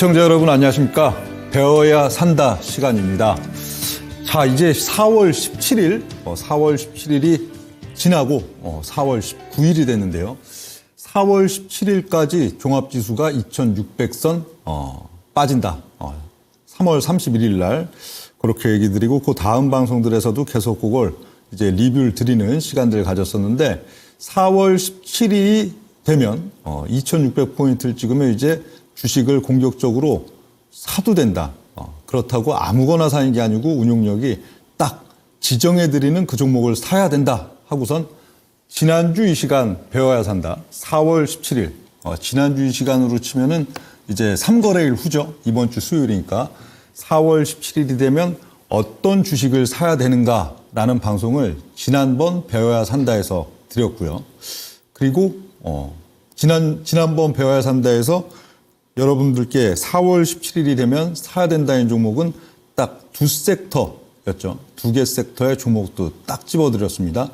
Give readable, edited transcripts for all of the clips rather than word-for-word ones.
시청자 여러분 안녕하십니까? 배워야 산다 시간입니다. 자, 이제 4월 17일, 4월 17일이 지나고 4월 19일이 됐는데요. 4월 17일까지 종합지수가 2600선 빠진다. 3월 31일 날 그렇게 얘기 드리고 그 다음 방송들에서도 계속 그걸 이제 리뷰를 드리는 시간들을 가졌었는데 4월 17일이 되면 2600포인트를 찍으면 이제 주식을 공격적으로 사도 된다. 그렇다고 아무거나 사는 게 아니고 운용력이 딱 지정해드리는 그 종목을 사야 된다 하고선 지난주 이 시간 배워야 산다. 4월 17일. 지난주 이 시간으로 치면은 이제 3거래일 후죠. 이번 주 수요일이니까 4월 17일이 되면 어떤 주식을 사야 되는가라는 방송을 지난번 배워야 산다에서 드렸고요. 그리고 지난번 배워야 산다에서 여러분들께 4월 17일이 되면 사야 된다는 종목은 딱 두 섹터였죠. 두 개 섹터의 종목도 딱 집어드렸습니다.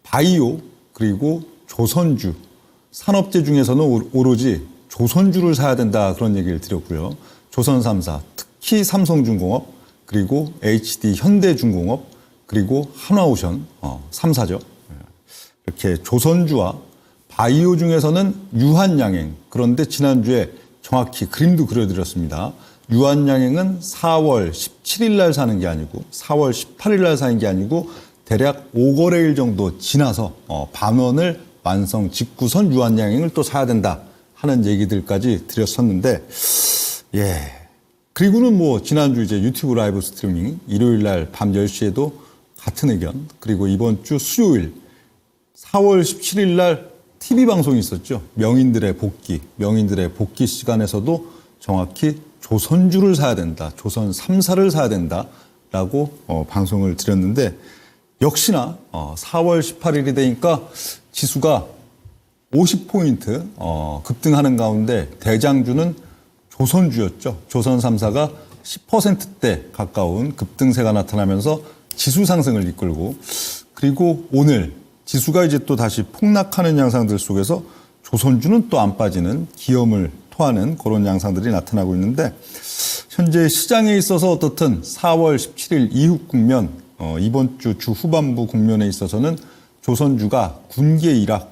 바이오 그리고 조선주, 산업재 중에서는 오로지 조선주를 사야 된다 그런 얘기를 드렸고요. 조선 3사, 특히 삼성중공업, 그리고 HD 현대중공업, 그리고 한화오션 3사죠. 이렇게 조선주와 바이오 중에서는 유한양행, 그런데 지난주에 정확히 그림도 그려드렸습니다. 유한양행은 4월 17일 날 사는 게 아니고 4월 18일 날 사는 게 아니고 대략 5거래일 정도 지나서 반원을 완성 직구선 유한양행을 또 사야 된다 하는 얘기들까지 드렸었는데, 예. 그리고는 뭐 지난주 이제 유튜브 라이브 스트리밍 일요일 날 밤 10시에도 같은 의견, 그리고 이번 주 수요일 4월 17일 날 TV 방송이 있었죠. 명인들의 복귀 시간에서도 정확히 조선주를 사야 된다. 조선 3사를 사야 된다라고 방송을 드렸는데 역시나 4월 18일이 되니까 지수가 50포인트 급등하는 가운데 대장주는 조선주였죠. 조선 3사가 10%대 가까운 급등세가 나타나면서 지수 상승을 이끌고, 그리고 오늘 지수가 이제 또 다시 폭락하는 양상들 속에서 조선주는 또 안 빠지는 기염을 토하는 그런 양상들이 나타나고 있는데, 현재 시장에 있어서 어떻든 4월 17일 이후 국면, 이번 주 후반부 국면에 있어서는 조선주가 군계 일학,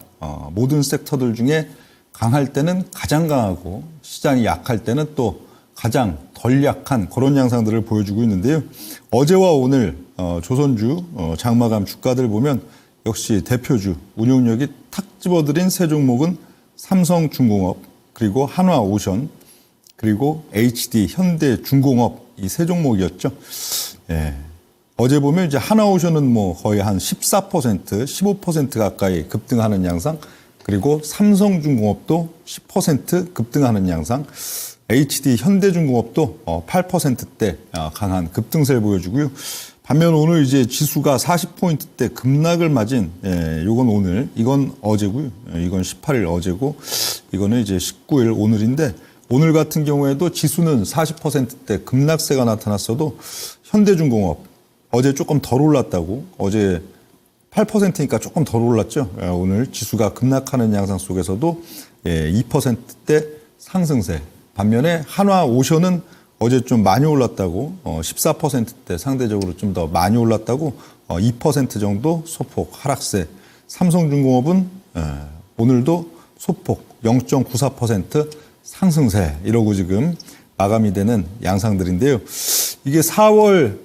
모든 섹터들 중에 강할 때는 가장 강하고 시장이 약할 때는 또 가장 덜 약한 그런 양상들을 보여주고 있는데요. 어제와 오늘 조선주 장마감 주가들 보면 역시 대표주 운용력이 탁 집어들인 세 종목은 삼성중공업, 그리고 한화오션, 그리고 HD 현대중공업 이 세 종목이었죠. 예. 어제 보면 이제 한화오션은 뭐 거의 한 14%, 15% 가까이 급등하는 양상, 그리고 삼성중공업도 10% 급등하는 양상, HD 현대중공업도 8%대 강한 급등세를 보여주고요. 반면 오늘 이제 지수가 40포인트대 급락을 맞은, 요건 오늘, 이건 어제고요. 이건 18일 어제고, 이거는 이제 19일 오늘인데, 오늘 같은 경우에도 지수는 40%대 급락세가 나타났어도 현대중공업, 어제 조금 덜 올랐다고, 어제 8%니까 조금 덜 올랐죠. 오늘 지수가 급락하는 양상 속에서도 2%대 상승세. 반면에 한화오션은 어제 좀 많이 올랐다고 14%대 상대적으로 좀 더 많이 올랐다고 2% 정도 소폭 하락세. 삼성중공업은 오늘도 소폭 0.94% 상승세 이러고 지금 마감이 되는 양상들인데요. 이게 4월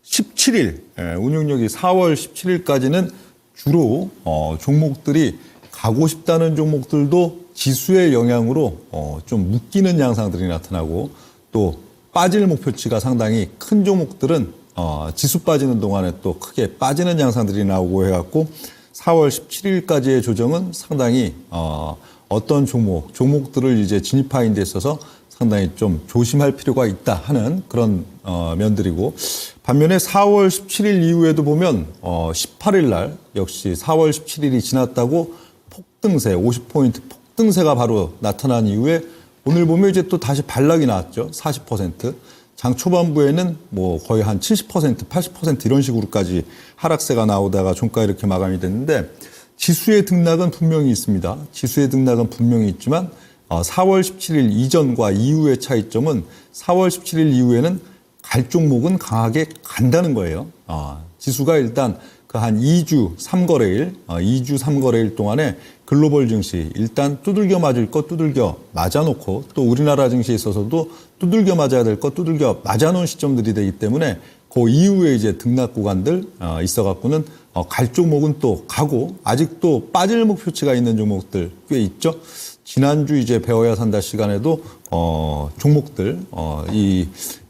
17일 운용력이 4월 17일까지는 주로 종목들이 가고 싶다는 종목들도 지수의 영향으로 좀 묶이는 양상들이 나타나고, 또 빠질 목표치가 상당히 큰 종목들은 지수 빠지는 동안에 또 크게 빠지는 양상들이 나오고 해갖고 4월 17일까지의 조정은 상당히 어떤 종목들을 이제 진입하는 데 있어서 상당히 좀 조심할 필요가 있다 하는 그런 면들이고, 반면에 4월 17일 이후에도 보면 18일 날 역시 4월 17일이 지났다고 폭등세, 50포인트 폭등세가 바로 나타난 이후에 오늘 보면 이제 또 다시 반락이 나왔죠. 40%. 장 초반부에는 뭐 거의 한 70%, 80% 이런 식으로까지 하락세가 나오다가 종가 이렇게 마감이 됐는데, 지수의 등락은 분명히 있습니다. 지수의 등락은 분명히 있지만 4월 17일 이전과 이후의 차이점은 4월 17일 이후에는 갈 종목은 강하게 간다는 거예요. 지수가 일단 그 한 2주 3거래일 동안에 글로벌 증시 일단 두들겨 맞을 거 두들겨 맞아놓고 또 우리나라 증시에 있어서도 두들겨 맞아야 될 거 두들겨 맞아놓은 시점들이 되기 때문에 그 이후에 이제 등락 구간들 있어갖고는 갈 종목은 또 가고 아직도 빠질 목표치가 있는 종목들 꽤 있죠. 지난주 이제 배워야 산다 시간에도 종목들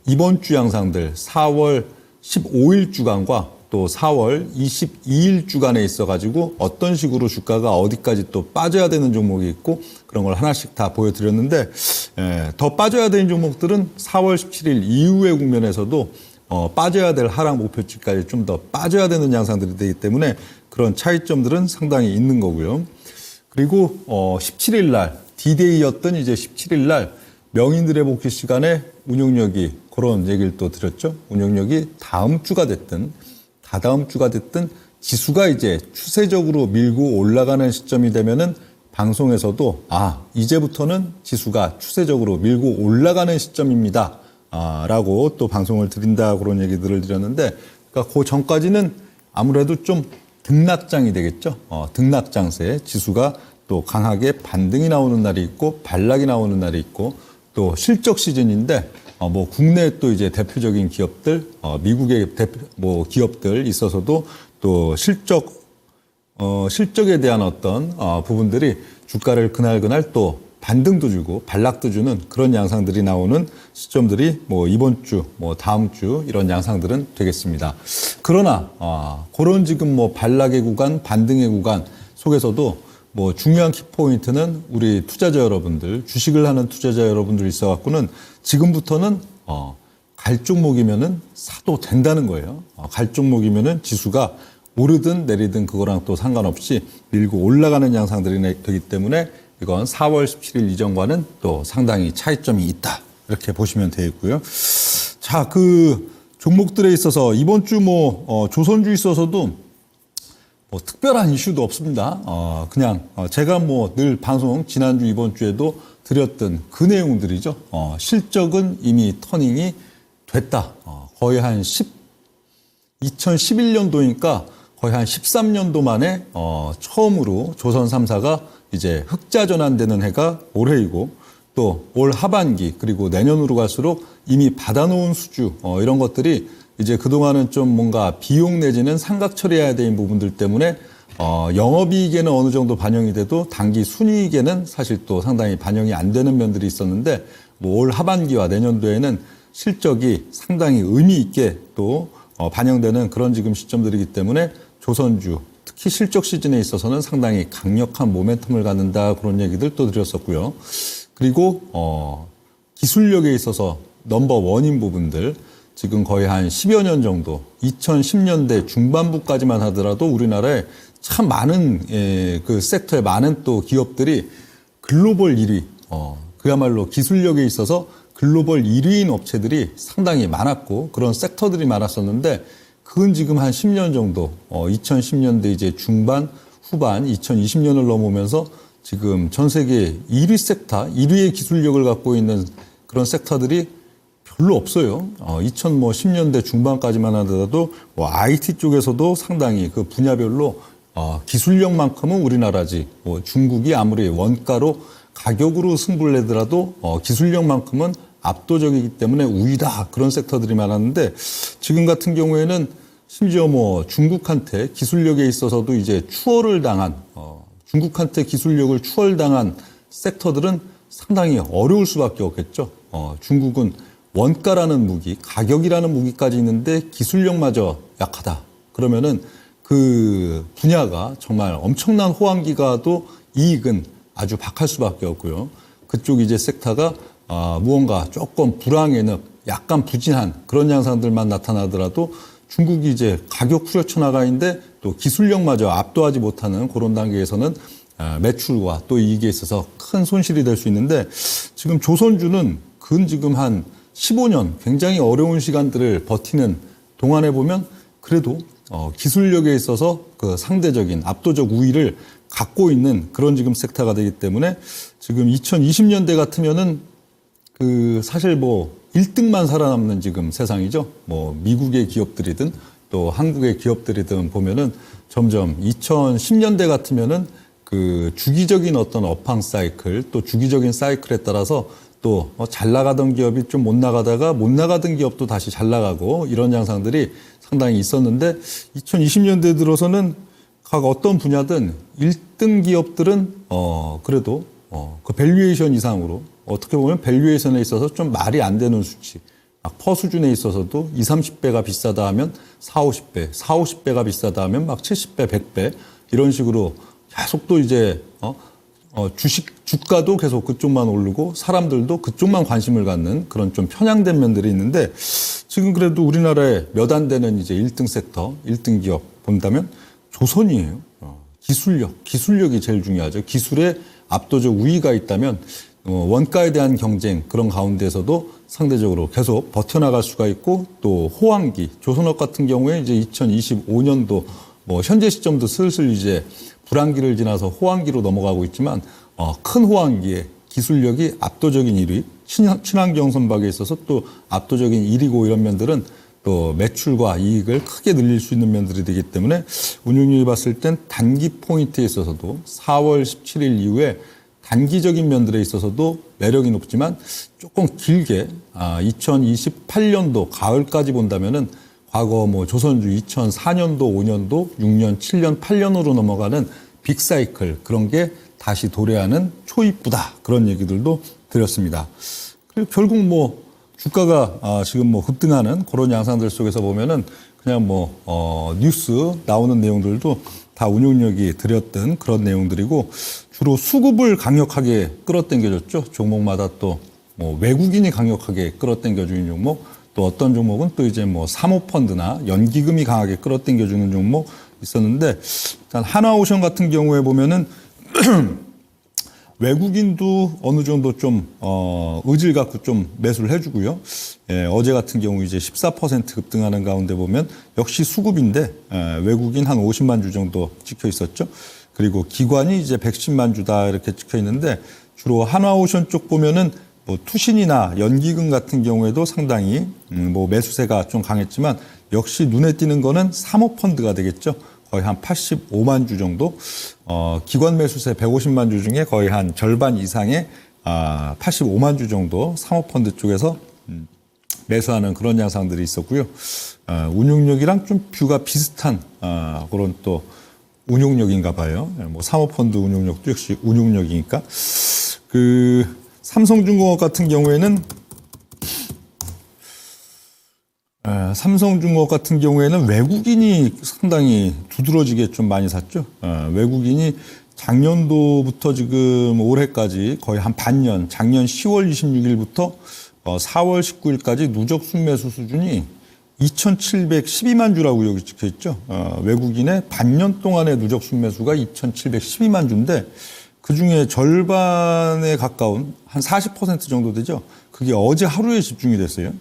이번 주 양상들 4월 15일 주간과 또 4월 22일 주간에 있어가지고 어떤 식으로 주가가 어디까지 또 빠져야 되는 종목이 있고 그런 걸 하나씩 다 보여드렸는데 더 빠져야 되는 종목들은 4월 17일 이후의 국면에서도 빠져야 될 하락 목표치까지 좀 더 빠져야 되는 양상들이 되기 때문에 그런 차이점들은 상당히 있는 거고요. 그리고 17일 날 D-Day였던 이제 17일 날 명인들의 복귀 시간에 운용력이 그런 얘기를 또 드렸죠. 운용력이 다음 주가 됐든 다다음 주가 됐든 지수가 이제 추세적으로 밀고 올라가는 시점이 되면은 방송에서도 이제부터는 지수가 추세적으로 밀고 올라가는 시점입니다. 라고 또 방송을 드린다 그런 얘기들을 드렸는데 그러니까 그 전까지는 아무래도 좀 등락장이 되겠죠. 등락장세 지수가 또 강하게 반등이 나오는 날이 있고 반락이 나오는 날이 있고 또 실적 시즌인데 국내 또 이제 대표적인 기업들, 미국의 기업들 있어서도 또 실적에 대한 어떤 부분들이 주가를 그날 또 반등도 주고 반락도 주는 그런 양상들이 나오는 시점들이 이번 주, 다음 주 이런 양상들은 되겠습니다. 그러나 그런 지금 반락의 구간, 반등의 구간 속에서도 중요한 키포인트는 우리 투자자 여러분들, 주식을 하는 투자자 여러분들 있어갖고는 지금부터는 갈 종목이면은 사도 된다는 거예요. 갈 종목이면은 지수가 오르든 내리든 그거랑 또 상관없이 밀고 올라가는 양상들이 되기 때문에 이건 4월 17일 이전과는 또 상당히 차이점이 있다. 이렇게 보시면 되겠고요. 자, 그 종목들에 있어서 이번 주 조선주 있어서도 특별한 이슈도 없습니다. 그냥 제가 늘 방송 지난주 이번 주에도 드렸던 그 내용들이죠. 실적은 이미 터닝이 됐다. 거의 한 2011년도니까 거의 한 13년도 만에 처음으로 조선 3사가 이제 흑자 전환되는 해가 올해이고 또 올 하반기 그리고 내년으로 갈수록 이미 받아놓은 수주 이런 것들이 이제 그동안은 좀 뭔가 비용 내지는 상각 처리해야 되는 부분들 때문에 영업이익에는 어느 정도 반영이 돼도 단기 순이익에는 사실 또 상당히 반영이 안 되는 면들이 있었는데 올 하반기와 내년도에는 실적이 상당히 의미 있게 또 반영되는 그런 지금 시점들이기 때문에 조선주 특히 실적 시즌에 있어서는 상당히 강력한 모멘텀을 갖는다 그런 얘기들 또 드렸었고요. 그리고 기술력에 있어서 넘버원인 부분들 지금 거의 한 10여 년 정도 2010년대 중반부까지만 하더라도 우리나라에 참 많은 그 섹터에 많은 또 기업들이 글로벌 1위 그야말로 기술력에 있어서 글로벌 1위인 업체들이 상당히 많았고 그런 섹터들이 많았었는데 그건 지금 한 10년 정도 2010년대 이제 중반 후반 2020년을 넘으면서 지금 전 세계 1위 섹터 1위의 기술력을 갖고 있는 그런 섹터들이 별로 없어요. 2010년대 중반까지만 하더라도 IT 쪽에서도 상당히 그 분야별로 기술력만큼은 우리나라지 중국이 아무리 원가로 가격으로 승부를 내더라도 기술력만큼은 압도적이기 때문에 우위다 그런 섹터들이 많았는데 지금 같은 경우에는 심지어 중국한테 기술력에 있어서도 이제 추월을 당한 중국한테 기술력을 추월당한 섹터들은 상당히 어려울 수밖에 없겠죠. 중국은 원가라는 무기, 가격이라는 무기까지 있는데 기술력마저 약하다. 그러면은 그 분야가 정말 엄청난 호황기가도 이익은 아주 박할 수밖에 없고요. 그쪽 이제 섹터가 무언가 조금 불황에는 약간 부진한 그런 양상들만 나타나더라도 중국이 이제 가격 후려쳐나가는데 또 기술력마저 압도하지 못하는 그런 단계에서는 매출과 또 이익에 있어서 큰 손실이 될 수 있는데 지금 조선주는 근 지금 한 15년 굉장히 어려운 시간들을 버티는 동안에 보면 그래도 기술력에 있어서 그 상대적인 압도적 우위를 갖고 있는 그런 지금 섹터가 되기 때문에 지금 2020년대 같으면은 사실 뭐 1등만 살아남는 지금 세상이죠. 뭐 미국의 기업들이든 또 한국의 기업들이든 보면은 점점 2010년대 같으면은 주기적인 어떤 업황 사이클 또 주기적인 사이클에 따라서 또 잘 나가던 기업이 좀 못 나가다가 못 나가던 기업도 다시 잘 나가고 이런 양상들이 상당히 있었는데 2020년대 들어서는 각 어떤 분야든 1등 기업들은 그래도 그 밸류에이션 이상으로 어떻게 보면 밸류에이션에 있어서 좀 말이 안 되는 수치 막 퍼 수준에 있어서도 20, 30배가 비싸다 하면 40, 50배, 40, 50배가 비싸다 하면 막 70배, 100배 이런 식으로 계속 또 이제 주가도 계속 그쪽만 오르고 사람들도 그쪽만 관심을 갖는 그런 좀 편향된 면들이 있는데 지금 그래도 우리나라에 몇 안 되는 이제 1등 섹터, 1등 기업 본다면 조선이에요. 기술력이 제일 중요하죠. 기술에 압도적 우위가 있다면 원가에 대한 경쟁 그런 가운데서도 상대적으로 계속 버텨나갈 수가 있고 또 호황기, 조선업 같은 경우에 이제 2025년도 뭐 현재 시점도 슬슬 이제 불황기를 지나서 호황기로 넘어가고 있지만 큰 호황기에 기술력이 압도적인 1위, 친환경 선박에 있어서 또 압도적인 1위고 이런 면들은 또 매출과 이익을 크게 늘릴 수 있는 면들이 되기 때문에 운용률이 봤을 땐 단기 포인트에 있어서도 4월 17일 이후에 단기적인 면들에 있어서도 매력이 높지만 조금 길게 2028년도 가을까지 본다면은 과거 뭐 조선주 2004년도, 5년도, 6년, 7년, 8년으로 넘어가는 빅사이클 그런 게 다시 도래하는 초입부다 그런 얘기들도 드렸습니다. 그리고 결국 뭐 주가가 지금 뭐 급등하는 그런 양상들 속에서 보면은 그냥 뭐 뉴스 나오는 내용들도 다 운용력이 드렸던 그런 내용들이고 주로 수급을 강력하게 끌어당겨줬죠. 종목마다 또 뭐 외국인이 강력하게 끌어당겨주는 종목 또 어떤 종목은 또 이제 뭐 사모펀드나 연기금이 강하게 끌어당겨주는 종목 있었는데 일단 하나오션 같은 경우에 보면은 외국인도 어느 정도 좀 의지를 갖고 좀 매수를 해주고요. 예, 어제 같은 경우 이제 14% 급등하는 가운데 보면 역시 수급인데 외국인 한 50만 주 정도 찍혀 있었죠. 그리고 기관이 이제 110만 주다 이렇게 찍혀 있는데 주로 한화오션 쪽 보면은 뭐 투신이나 연기금 같은 경우에도 상당히 뭐 매수세가 좀 강했지만 역시 눈에 띄는 거는 사모펀드가 되겠죠. 거의 한 85만 주 정도, 기관 매수세 150만 주 중에 거의 한 절반 이상의 85만 주 정도 사모펀드 쪽에서 매수하는 그런 양상들이 있었고요. 운용력이랑 좀 뷰가 비슷한 그런 또 운용력인가 봐요. 뭐 사모펀드 운용력도 역시 운용력이니까. 삼성중공업 같은 경우에는 삼성중공업 같은 경우에는 외국인이 상당히 두드러지게 좀 많이 샀죠. 외국인이 작년도부터 지금 올해까지 거의 한 반년, 작년 10월 26일부터 4월 19일까지 누적 순매수 수준이 2,712만 주라고 여기 찍혀 있죠. 외국인의 반년 동안의 누적 순매수가 2,712만 주인데 그중에 절반에 가까운 한 40% 정도 되죠. 그게 어제 하루에 집중이 됐어요.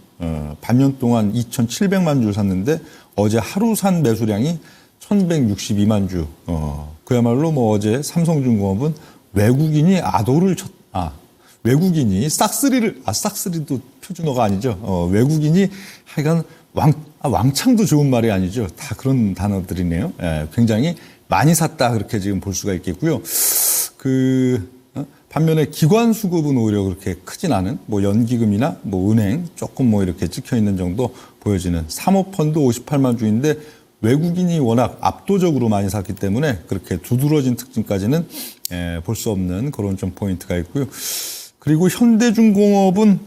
반년 동안 2,700만 주를 샀는데 어제 하루 산 매수량이 1,162만 주. 그야말로 뭐 어제 삼성중공업은 외국인이 외국인이 싹쓸이도 표준어가 아니죠. 외국인이 하여간 왕창도 좋은 말이 아니죠. 다 그런 단어들이네요. 굉장히 많이 샀다 그렇게 지금 볼 수가 있겠고요. 반면에 기관 수급은 오히려 그렇게 크진 않은 뭐 연기금이나 뭐 은행 조금 뭐 이렇게 찍혀 있는 정도 보여지는 사모펀드 58만 주인데 외국인이 워낙 압도적으로 많이 샀기 때문에 그렇게 두드러진 특징까지는 볼 수 없는 그런 좀 포인트가 있고요. 그리고 현대중공업은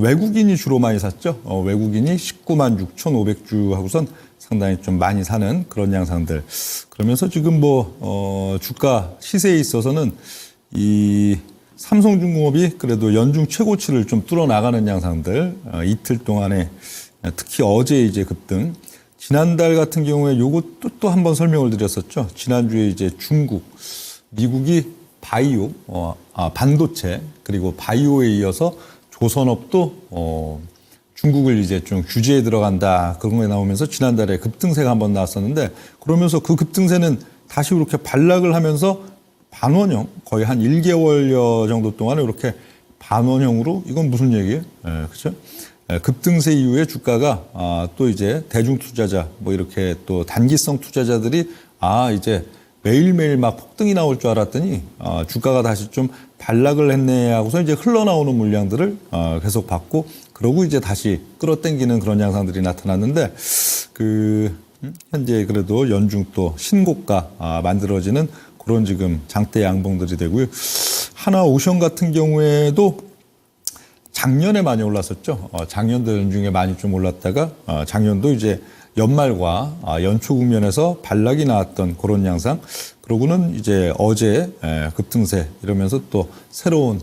외국인이 주로 많이 샀죠. 외국인이 19만 6,500주 하고선 상당히 좀 많이 사는 그런 양상들. 그러면서 지금 뭐 주가 시세에 있어서는 이 삼성중공업이 그래도 연중 최고치를 좀 뚫어 나가는 양상들. 이틀 동안에 특히 어제 이제 급등. 지난달 같은 경우에 요것도 또 한 번 설명을 드렸었죠. 지난주에 이제 미국이 바이오, 반도체 그리고 바이오에 이어서 조선업도 중국을 이제 좀 규제에 들어간다 그런 게 나오면서 지난달에 급등세가 한번 나왔었는데 그러면서 그 급등세는 다시 이렇게 반락을 하면서 반원형 거의 한 1개월여 정도 동안 이렇게 반원형으로 이건 무슨 얘기예요? 그렇죠? 급등세 이후에 주가가 또 이제 대중 투자자 뭐 이렇게 또 단기성 투자자들이 이제 매일매일 막 폭등이 나올 줄 알았더니 주가가 다시 좀 반락을 했네 하고서 이제 흘러나오는 물량들을 계속 받고 그러고 이제 다시 끌어당기는 그런 양상들이 나타났는데 현재 그래도 연중 또 신고가 만들어지는 그런 지금 장대 양봉들이 되고요. 하나오션 같은 경우에도 작년에 많이 올랐었죠. 작년도 연중에 많이 좀 올랐다가 작년도 이제 연말과 연초 국면에서 반락이 나왔던 그런 양상. 그러고는 이제 어제 급등세 이러면서 또 새로운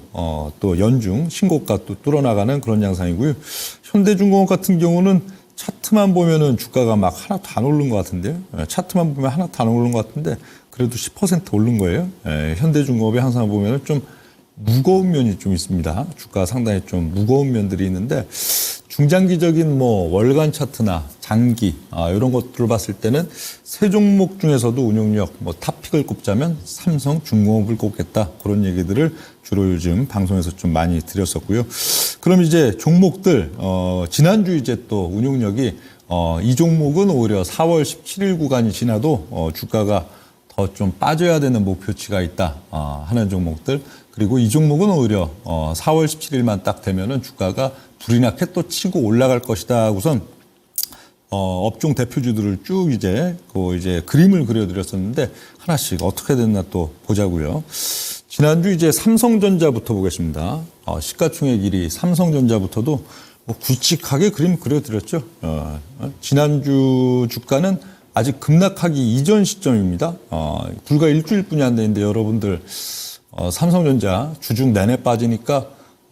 또 연중 신고가 또 뚫어나가는 그런 양상이고요. 현대중공업 같은 경우는 차트만 보면은 주가가 막 하나도 안 오른 것 같은데요. 차트만 보면 하나도 안 오른 것 같은데 그래도 10% 오른 거예요. 현대중공업이 항상 보면은 좀 무거운 면이 좀 있습니다. 주가 상당히 좀 무거운 면들이 있는데 중장기적인 뭐 월간 차트나 장기 이런 것들을 봤을 때는 세 종목 중에서도 운용력 뭐 탑픽을 꼽자면 삼성중공업을 꼽겠다 그런 얘기들을 주로 요즘 방송에서 좀 많이 드렸었고요. 그럼 이제 종목들 지난주 이제 또 운용력이 이 종목은 오히려 4월 17일 구간이 지나도 주가가 더 좀 빠져야 되는 목표치가 있다 하는 종목들. 그리고 이 종목은 오히려 4월 17일만 딱 되면은 주가가 불이 나게 또 치고 올라갈 것이다 하고선 업종 대표주들을 쭉 이제 그림을 그려드렸었는데 하나씩 어떻게 됐나 또 보자고요. 지난주 이제 삼성전자부터 보겠습니다. 시가총액 1위 삼성전자부터도 뭐 굵직하게 그림 그려드렸죠. 지난주 주가는 아직 급락하기 이전 시점입니다. 불과 일주일뿐이 안 되는데 여러분들 삼성전자 주중 내내 빠지니까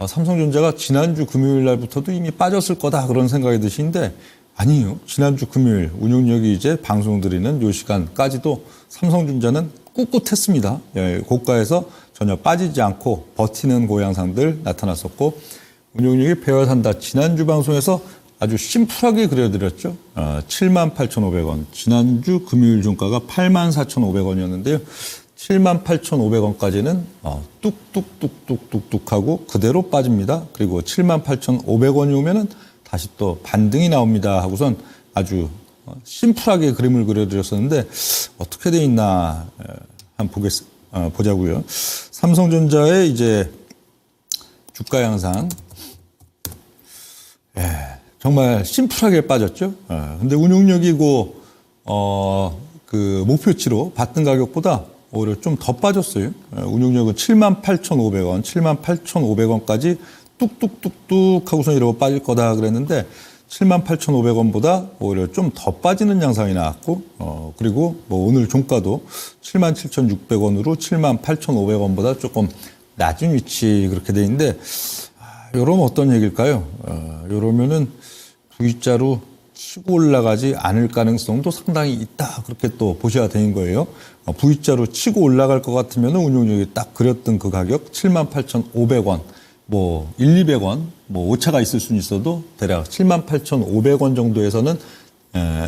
삼성전자가 지난주 금요일 날부터도 이미 빠졌을 거다 그런 생각이 드시는데 아니에요. 지난주 금요일 운용력이 이제 방송 드리는 요 시간까지도 삼성전자는 꿋꿋했습니다. 고가에서 전혀 빠지지 않고 버티는 고양상들 나타났었고 운용력이 배워 산다. 지난주 방송에서 아주 심플하게 그려드렸죠. 78,500원. 지난주 금요일 종가가 84,500원이었는데요. 78,500원까지는 뚝뚝뚝뚝뚝뚝 하고 그대로 빠집니다. 그리고 78,500원이 오면은 다시 또 반등이 나옵니다 하고선 아주 심플하게 그림을 그려드렸었는데 어떻게 돼 있나 한번 보자고요. 삼성전자의 이제 주가 양상. 정말 심플하게 빠졌죠. 근데 운용력이고 그 목표치로 받던 가격보다 오히려 좀 더 빠졌어요. 운용력은 78,500원, 78,500원까지 뚝뚝뚝뚝 하고서 이러고 빠질 거다 그랬는데 78,500원보다 오히려 좀 더 빠지는 양상이 나왔고 그리고 뭐 오늘 종가도 77,600원으로 78,500원보다 조금 낮은 위치 그렇게 돼 있는데 이러면 어떤 얘기일까요? 이러면은 V자로 치고 올라가지 않을 가능성도 상당히 있다. 그렇게 또 보셔야 되는 거예요. V자로 치고 올라갈 것 같으면 운용력이 딱 그렸던 그 가격 78,500원, 뭐 200원, 뭐 오차가 있을 수는 있어도 대략 78,500원 정도에서는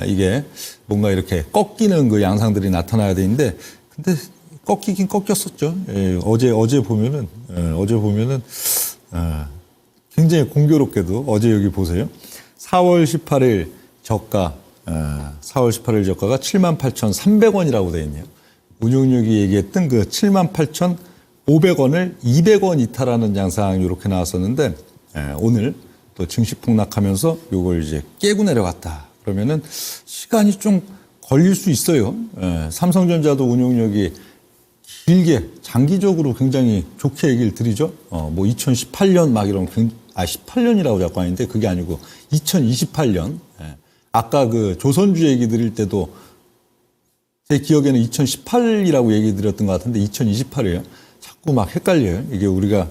이게 뭔가 이렇게 꺾이는 그 양상들이 나타나야 되는데 근데 꺾이긴 꺾였었죠. 어제 보면은 굉장히 공교롭게도 어제 여기 보세요. 4월 18일 저가, 4월 18일 저가가 78,300원이라고 되어 있네요. 운용력이 얘기했던 그 78,500원을 200원 이탈하는 양상 이렇게 나왔었는데 오늘 또 증시 폭락하면서 요걸 이제 깨고 내려갔다. 그러면은 시간이 좀 걸릴 수 있어요. 삼성전자도 운용력이 길게 장기적으로 굉장히 좋게 얘기를 드리죠. 뭐 2018년 막 이런 18년이라고 자꾸 하는데 그게 아니고 2028년. 아까 그 조선주 얘기 드릴 때도 제 기억에는 2018이라고 얘기 드렸던 것 같은데 2028이에요. 자꾸 막 헷갈려요. 이게 우리가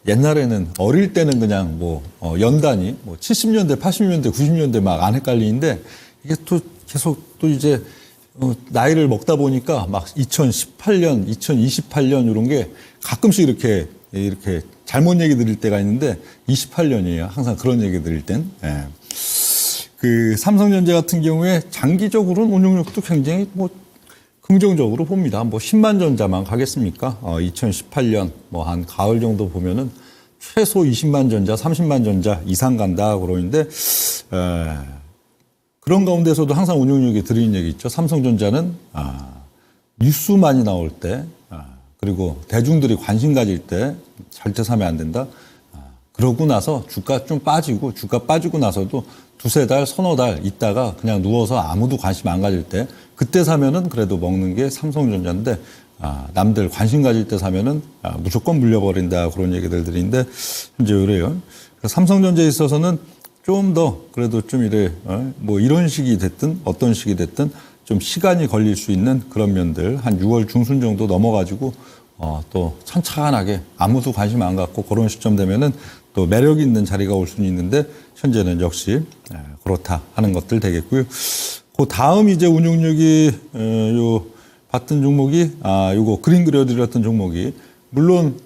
옛날에는 어릴 때는 그냥 뭐 연단이 뭐 70년대, 80년대, 90년대 막 안 헷갈리는데 이게 또 계속 또 이제 나이를 먹다 보니까 막 2018년, 2028년 이런 게 가끔씩 이렇게 잘못 얘기 드릴 때가 있는데 28년이에요. 항상 그런 얘기 드릴 땐. 그 삼성전자 같은 경우에 장기적으로는 운용력도 굉장히 뭐 긍정적으로 봅니다. 뭐 10만 전자만 가겠습니까? 2018년 뭐 한 가을 정도 보면은 최소 20만 전자, 30만 전자 이상 간다 그러는데 그런 가운데서도 항상 운용력이 드리는 얘기 있죠. 삼성전자는 뉴스 많이 나올 때 그리고 대중들이 관심 가질 때 절대 사면 안 된다. 그러고 나서 주가 좀 빠지고 주가 빠지고 나서도 두세 달, 서너 달 있다가 그냥 누워서 아무도 관심 안 가질 때 그때 사면은 그래도 먹는 게 삼성전자인데 남들 관심 가질 때 사면은 무조건 물려버린다 그런 얘기들 드리는데 현재 그래요. 삼성전자에 있어서는 좀 더 그래도 좀 이래 뭐 이런 식이 됐든 어떤 식이 됐든 좀 시간이 걸릴 수 있는 그런 면들 한 6월 중순 정도 넘어가지고 또 천천하게 아무도 관심 안 갖고 그런 시점 되면은 또 매력 있는 자리가 올 수는 있는데 현재는 역시 그렇다 하는 것들 되겠고요. 그 다음 이제 운용력이 요 봤던 종목이 요거 그림 그려드렸던 종목이 물론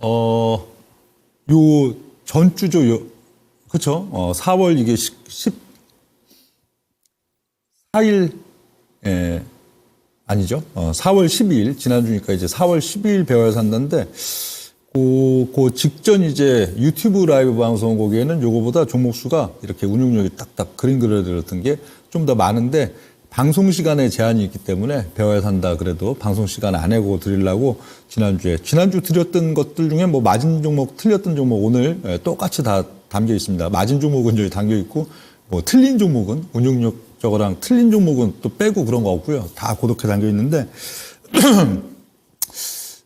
요 전주죠. 그렇죠. 4월 이게 14일 아니죠. 4월 12일 지난주니까 이제 4월 12일 배워야 산다는데 그 직전 이제 유튜브 라이브 방송 거기에는 요거보다 종목 수가 이렇게 운용력이 딱딱 그림 그려드렸던 게 좀 더 많은데 방송 시간에 제한이 있기 때문에 배워야 산다 그래도 방송 시간 안 해고 드리려고 지난주 드렸던 것들 중에 뭐 마진 종목 틀렸던 종목 오늘 똑같이 다 담겨 있습니다. 마진 종목은 여기 담겨 있고 뭐 틀린 종목은 운용력 저거랑 틀린 종목은 또 빼고 그런 거 없고요. 다 고독해 담겨 있는데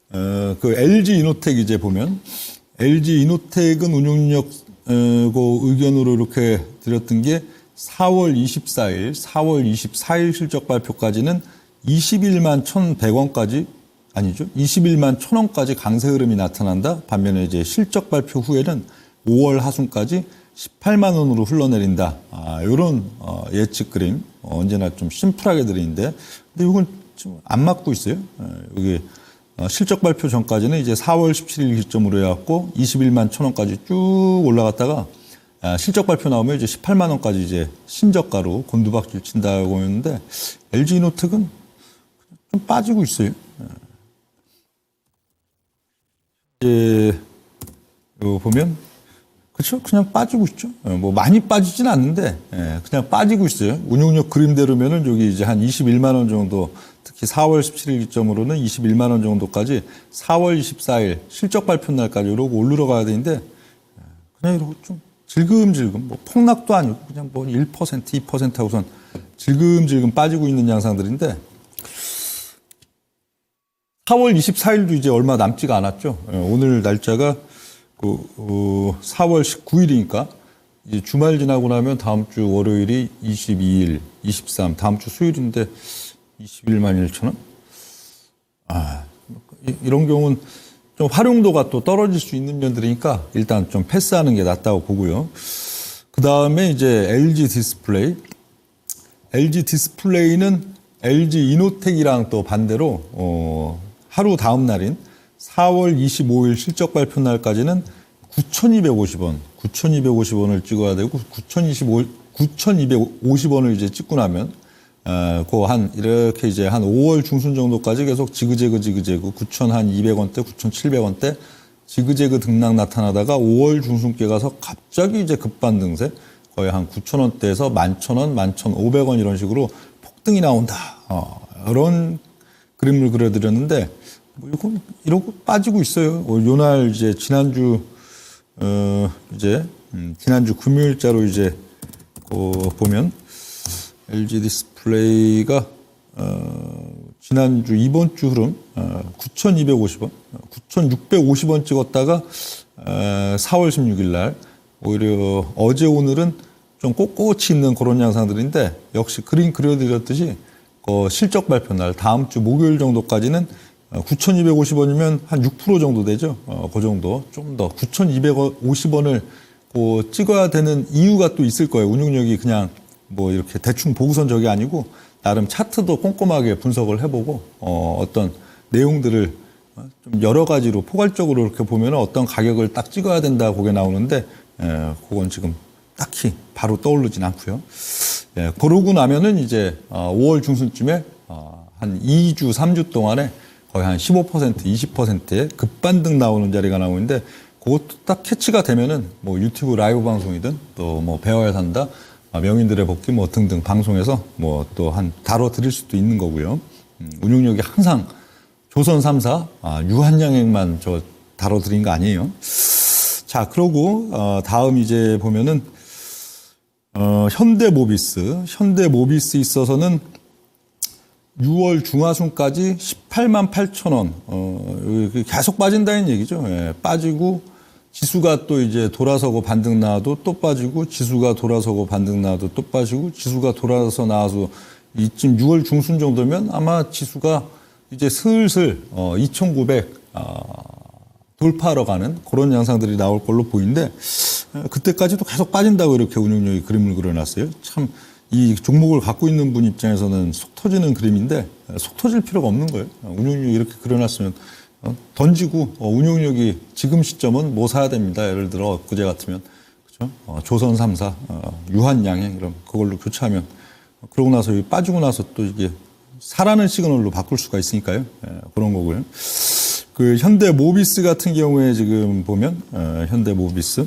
그 LG 이노텍 이제 보면 LG 이노텍은 운용력 그 의견으로 이렇게 드렸던 게 4월 24일 실적 발표까지는 21만 1,100원까지 아니죠. 21만 1,000원까지 강세 흐름이 나타난다. 반면에 이제 실적 발표 후에는 5월 하순까지 18만 원으로 흘러내린다. 이런 예측 그림 언제나 좀 심플하게 드리는데 근데 이건 지금 안 맞고 있어요. 여기 실적 발표 전까지는 이제 4월 17일 기점으로 해갖고 21만 1,000원까지 쭉 올라갔다가 실적 발표 나오면 이제 18만 원까지 이제 신저가로 곤두박질 친다고 했는데 LG 이노텍은 좀 빠지고 있어요. 이제 요 보면 그렇죠? 그냥 빠지고 있죠. 뭐 많이 빠지진 않는데 그냥 빠지고 있어요. 운용력 그림대로면은 여기 이제 한 21만 원 정도 특히 4월 17일 기점으로는 21만 원 정도까지 4월 24일 실적 발표 날까지 이러고 올르러 가야 되는데 그냥 이러고 좀 질금질금 뭐 폭락도 아니고 그냥 뭐 1% 2% 하고선 질금질금 빠지고 있는 양상들인데 4월 24일도 이제 얼마 남지가 않았죠. 오늘 날짜가 4월 19일이니까 이제 주말 지나고 나면 다음 주 월요일이 22일, 23 다음 주 수요일인데 21만 1천 원? 이런 경우는 좀 활용도가 또 떨어질 수 있는 면들이니까 일단 좀 패스하는 게 낫다고 보고요. 그 다음에 이제 LG 디스플레이. LG 디스플레이는 LG 이노텍이랑 또 반대로 하루 다음 날인 4월 25일 실적 발표 날까지는 9,250원을 찍어야 되고 9,250원을 이제 찍고 나면 이렇게 이제 한 5월 중순 정도까지 계속 지그재그 9,200원대, 9,700원대 지그재그 등락 나타나다가 5월 중순께 가서 갑자기 이제 급반등세 거의 한 9,000원대에서 11,000원, 11,500원 이런 식으로 폭등이 나온다. 이런 그림을 그려드렸는데 뭐 이건 이러고 빠지고 있어요. 요날 이제 지난주 금요일자로 이제 보면 LG 디스플레이가 지난주 이번 주 흐름 9,250원, 9,650원 찍었다가 4월 16일 날 오히려 어제 오늘은 좀 꼿꼿이 있는 그런 양상들인데 역시 그림 그려드렸듯이 실적 발표 날 다음 주 목요일 정도까지는 9,250원이면 한 6% 정도 되죠. 그 정도 좀 더 9,250원을 찍어야 되는 이유가 또 있을 거예요. 운용력이 그냥 뭐 이렇게 대충 보고선 적이 아니고 나름 차트도 꼼꼼하게 분석을 해보고 어떤 내용들을 좀 여러 가지로 포괄적으로 이렇게 보면 어떤 가격을 딱 찍어야 된다 그게 나오는데 그건 지금 딱히 바로 떠오르진 않고요. 그러고 나면은 이제 5월 중순쯤에 한 2주, 3주 동안에 거의 한 15%, 20%의 급반등 나오는 자리가 나오는데 그것도 딱 캐치가 되면은 뭐 유튜브 라이브 방송이든 또 뭐 배워야 산다, 명인들의 복귀 뭐 등등 방송에서 뭐 또 한 다뤄드릴 수도 있는 거고요. 운용력이 항상 조선 3사, 유한양행만 저 다뤄드린 거 아니에요. 자, 그러고 다음 이제 보면은 현대모비스 있어서는 6월 중하순까지 18만 8천 원, 계속 빠진다는 얘기죠. 예, 빠지고 지수가 또 이제 돌아서고 반등 나와도 또 빠지고 지수가 돌아서고 반등 나와도 또 빠지고 지수가 돌아서 나와서 이쯤 6월 중순 정도면 아마 지수가 이제 슬슬 2,900 돌파하러 가는 그런 양상들이 나올 걸로 보이는데 그때까지도 계속 빠진다고 이렇게 운용력이 그림을 그려놨어요. 참 이 종목을 갖고 있는 분 입장에서는 속 터지는 그림인데 속 터질 필요가 없는 거예요. 운용력이 이렇게 그려놨으면 던지고 운용력이 지금 시점은 뭐 사야 됩니다. 예를 들어 엊그제 같으면 그렇죠? 조선 3사 유한양행 그럼 그걸로 교체하면 그러고 나서 빠지고 나서 또 이게 사라는 시그널로 바꿀 수가 있으니까요. 그런 거고요. 그 현대모비스 같은 경우에 지금 보면 현대모비스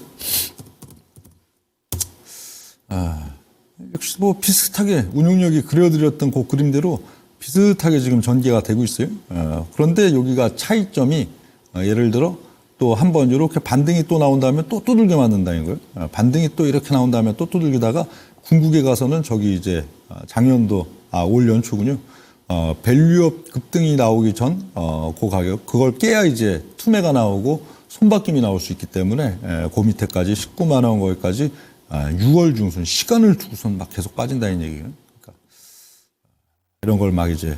역시 뭐 비슷하게 운용력이 그려드렸던 그 그림대로 비슷하게 지금 전개가 되고 있어요. 그런데 여기가 차이점이 예를 들어 또 한 번 이렇게 반등이 또 나온 다음에 또 두들겨 맞는다는 거예요. 반등이 또 이렇게 나온 다음에 또 두들기다가 궁극에 가서는 저기 이제 작년도 올 연초군요. 밸류업 급등이 나오기 전 그 가격 그걸 깨야 이제 투매가 나오고 손바뀜이 나올 수 있기 때문에 그 밑에까지 19만 원 거기까지 6월 중순 시간을 두고선 막 계속 빠진다는 얘기예요. 그러니까 이런 걸 막 이제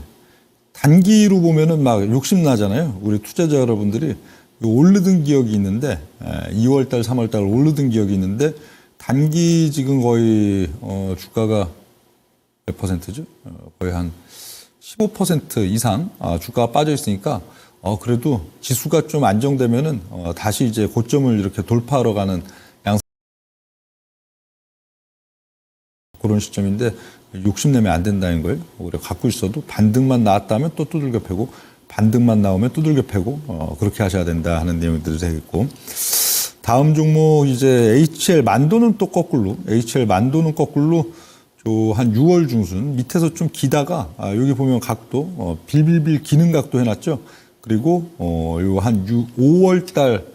단기로 보면은 막 욕심 나잖아요. 우리 투자자 여러분들이 오르던 기억이 있는데 2월달, 3월달 오르던 기억이 있는데 단기 지금 거의 주가가 몇 퍼센트죠? 거의 한 15% 이상 주가가 빠져 있으니까 그래도 지수가 좀 안정되면은 다시 이제 고점을 이렇게 돌파하러 가는 양상 그런 시점인데 욕심내면 안 된다는 거예요. 우리가 갖고 있어도 반등만 나왔다면 또 두들겨 패고 반등만 나오면 두들겨 패고 그렇게 하셔야 된다 하는 내용들이 되겠고 다음 종목 이제 HL 만도는 또 거꾸로 한 6월 중순 밑에서 좀 기다가 여기 보면 각도 빌빌빌 기는 각도 해놨죠. 그리고 요 한 5월 달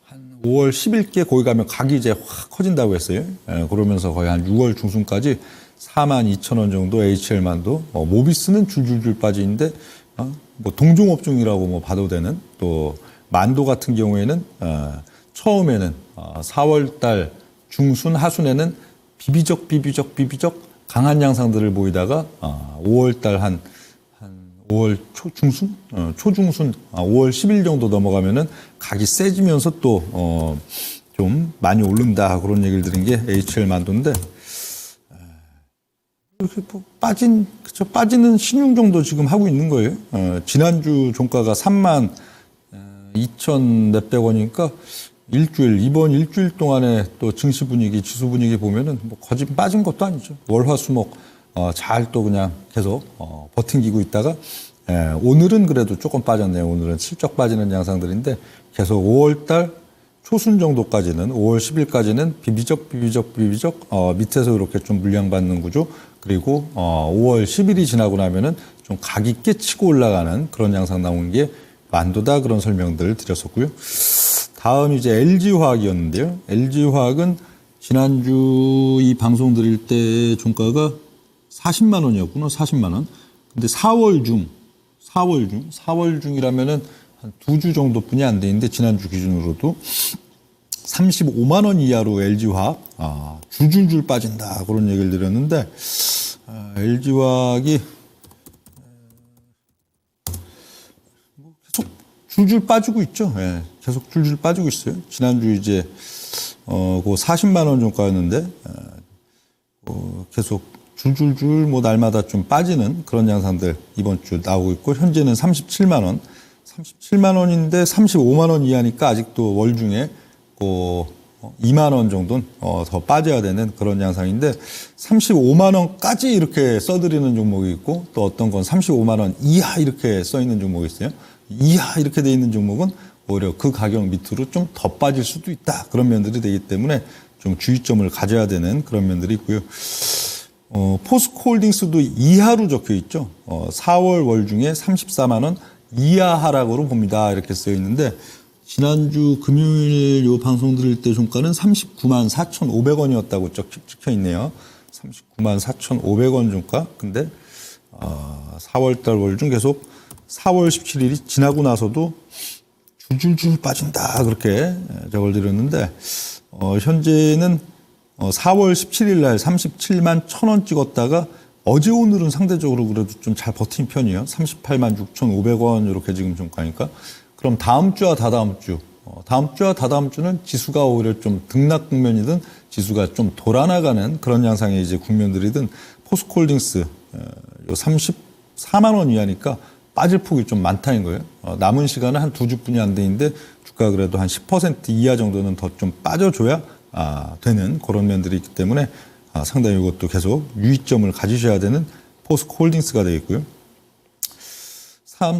한 5월 10일께 거기 가면 각이 이제 확 커진다고 했어요. 그러면서 거의 한 6월 중순까지 42,000원 정도 HL 만도 모비스는 줄줄줄 빠지는데 뭐 동종업종이라고 뭐 봐도 되는 또 만도 같은 경우에는 처음에는 4월 달 중순 하순에는 비비적 강한 양상들을 보이다가 5월 달 한 5월 초중순 5월 10일 정도 넘어가면은 각이 세지면서 또 좀 많이 오른다 그런 얘기를 드린 게 HL 만도인데 이렇게 뭐 빠지는 신용 정도 지금 하고 있는 거예요. 지난주 종가가 3만 2천 몇백 원이니까 이번 일주일 동안에 또 증시 분위기, 지수 분위기 보면은 뭐 거진 빠진 것도 아니죠. 월화수목 잘 또 그냥 계속 버팅기고 있다가 오늘은 그래도 조금 빠졌네요. 오늘은 슬쩍 빠지는 양상들인데 계속 5월달 초순 정도까지는 5월 10일까지는 비비적 밑에서 이렇게 좀 물량받는 구조 그리고 5월 10일이 지나고 나면은 좀 각 있게 치고 올라가는 그런 양상 나온 게 만도다 그런 설명들을 드렸었고요. 다음 이제 LG화학이었는데요. LG화학은 지난주 이 방송 드릴 때 종가가 40만 원이었구나. 40만 원. 근데 4월 중이라면은 한 2주 정도뿐이 안 되는데 지난주 기준으로도 35만 원 이하로 LG화학 줄줄줄 빠진다 그런 얘기를 드렸는데 LG화학이 계속 줄줄 빠지고 있죠. 계속 줄줄 빠지고 있어요. 지난주 이제 그 40만 원 종가였는데 계속 줄줄줄 뭐 날마다 좀 빠지는 그런 양상들 이번 주 나오고 있고 현재는 37만 원인데 35만 원 이하니까 아직도 월 중에 그 2만 원 정도는 더 빠져야 되는 그런 양상인데 35만 원까지 이렇게 써드리는 종목이 있고 또 어떤 건 35만 원 이하 이렇게 써 있는 종목이 있어요. 이하 이렇게 돼 있는 종목은 오히려 그 가격 밑으로 좀 더 빠질 수도 있다. 그런 면들이 되기 때문에 좀 주의점을 가져야 되는 그런 면들이 있고요. 포스코홀딩스도 이하로 적혀 있죠. 4월 월 중에 34만 원 이하 하락으로 봅니다. 이렇게 쓰여 있는데 지난주 금요일 요 방송 드릴 때 종가는 39만 4,500원이었다고 찍혀 있네요. 39만 4,500원 종가. 근데 4월달 월 중 계속 4월 17일이 지나고 나서도 줄줄줄 빠진다 그렇게 적을 드렸는데 현재는 4월 17일 날 37만 1,000원 찍었다가 어제 오늘은 상대적으로 그래도 좀 잘 버틴 편이에요. 38만 6,500원 이렇게 지금 종가니까. 그럼 다음 주와 다다음 주, 다음 주와 다다음 주는 지수가 오히려 좀 등락 국면이든 지수가 좀 돌아나가는 그런 양상의 이제 국면들이든 포스코홀딩스 요 34만 원 이하니까 빠질 폭이 좀 많다는 거예요. 남은 시간은 한 2주뿐이 안 되는데 주가 그래도 한 10% 이하 정도는 더 좀 빠져줘야 되는 그런 면들이 있기 때문에 상당히 이것도 계속 유의점을 가지셔야 되는 포스코홀딩스가 되겠고요.